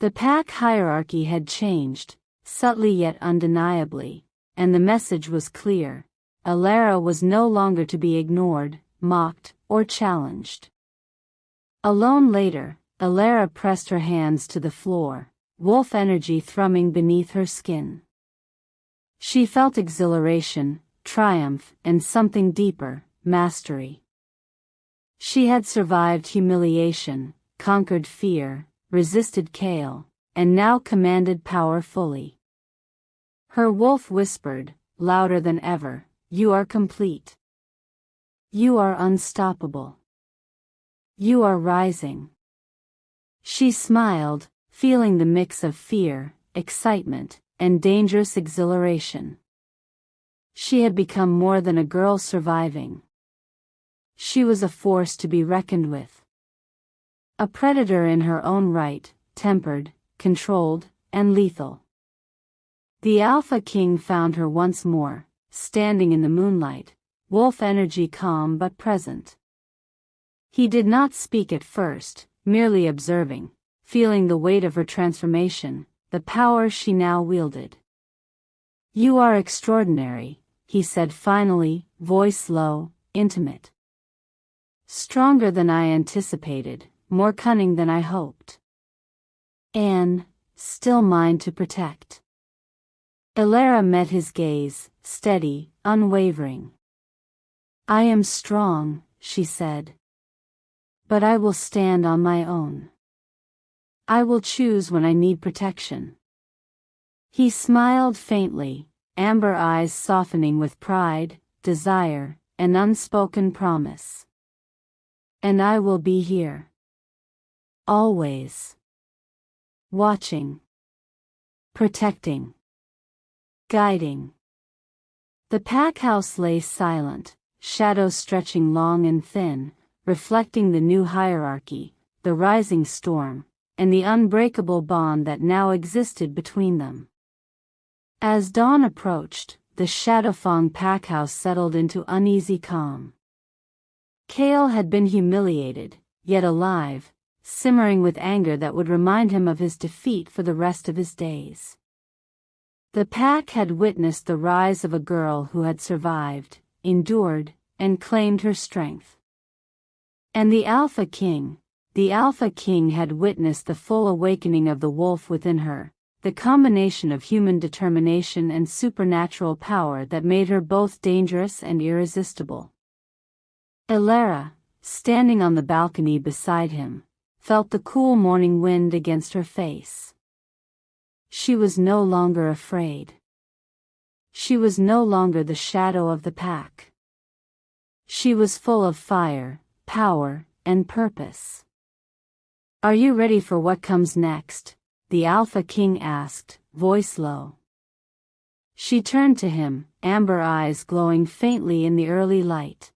The pack hierarchy had changed, subtly yet undeniably, and the message was clear. Elara was no longer to be ignored, mocked, or challenged. Alone later, Elara pressed her hands to the floor, wolf energy thrumming beneath her skin. She felt exhilaration, triumph, and something deeper, mastery. She had survived humiliation, conquered fear, resisted Kael, and now commanded power fully. Her wolf whispered, louder than ever, "You are complete. You are unstoppable. You are rising." She smiled, feeling the mix of fear, excitement, and dangerous exhilaration. She had become more than a girl surviving. She was a force to be reckoned with. A predator in her own right, tempered, controlled, and lethal. The Alpha King found her once more, standing in the moonlight, wolf energy calm but present. He did not speak at first, merely observing, feeling the weight of her transformation, the power she now wielded. "You are extraordinary," he said finally, voice low, intimate. "Stronger than I anticipated, more cunning than I hoped. And still mine to protect." Elara met his gaze, steady, unwavering. "I am strong," she said. "But I will stand on my own. I will choose when I need protection." He smiled faintly, amber eyes softening with pride, desire, and unspoken promise. "And I will be here. Always. Watching. Protecting. Guiding." The pack house lay silent, shadows stretching long and thin, reflecting the new hierarchy, the rising storm, and the unbreakable bond that now existed between them. As dawn approached, the Shadowfang Pack house settled into uneasy calm. Kael had been humiliated, yet alive, simmering with anger that would remind him of his defeat for the rest of his days. The pack had witnessed the rise of a girl who had survived, endured, and claimed her strength. And the Alpha King had witnessed the full awakening of the wolf within her, the combination of human determination and supernatural power that made her both dangerous and irresistible. Elara, standing on the balcony beside him, felt the cool morning wind against her face. She was no longer afraid. She was no longer the shadow of the pack. She was full of fire, power, and purpose. "Are you ready for what comes next?" the Alpha King asked, voice low. She turned to him, amber eyes glowing faintly in the early light.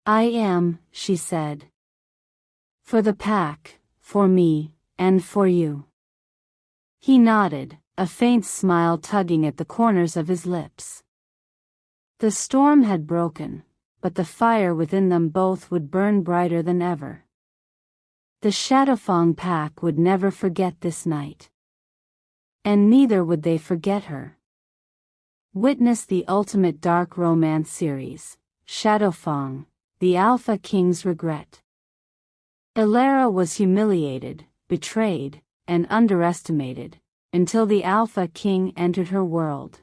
"I am," she said. "For the pack, for me, and for you." He nodded, a faint smile tugging at the corners of his lips. The storm had broken, but the fire within them both would burn brighter than ever. The Shadowfang Pack would never forget this night. And neither would they forget her. Witness the ultimate dark romance series, Shadowfang, the Alpha King's Regret. Elara was humiliated, betrayed, and underestimated, until the Alpha King entered her world.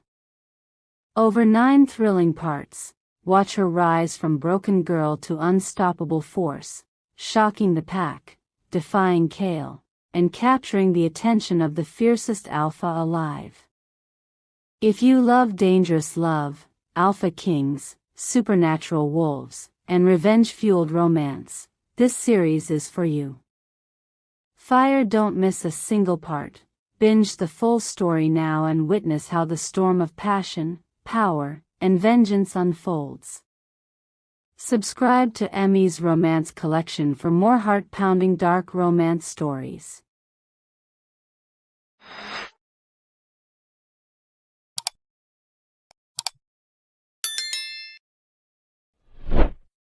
Over 9 thrilling parts, watch her rise from broken girl to unstoppable force, shocking the pack, defying Kael, and capturing the attention of the fiercest alpha alive. If you love dangerous love, Alpha Kings, supernatural wolves, and revenge-fueled romance, this series is for you. Don't miss a single part. Binge the full story now and witness how the storm of passion, power, and vengeance unfolds. Subscribe to Emmy's Romance Collection for more heart-pounding dark romance stories.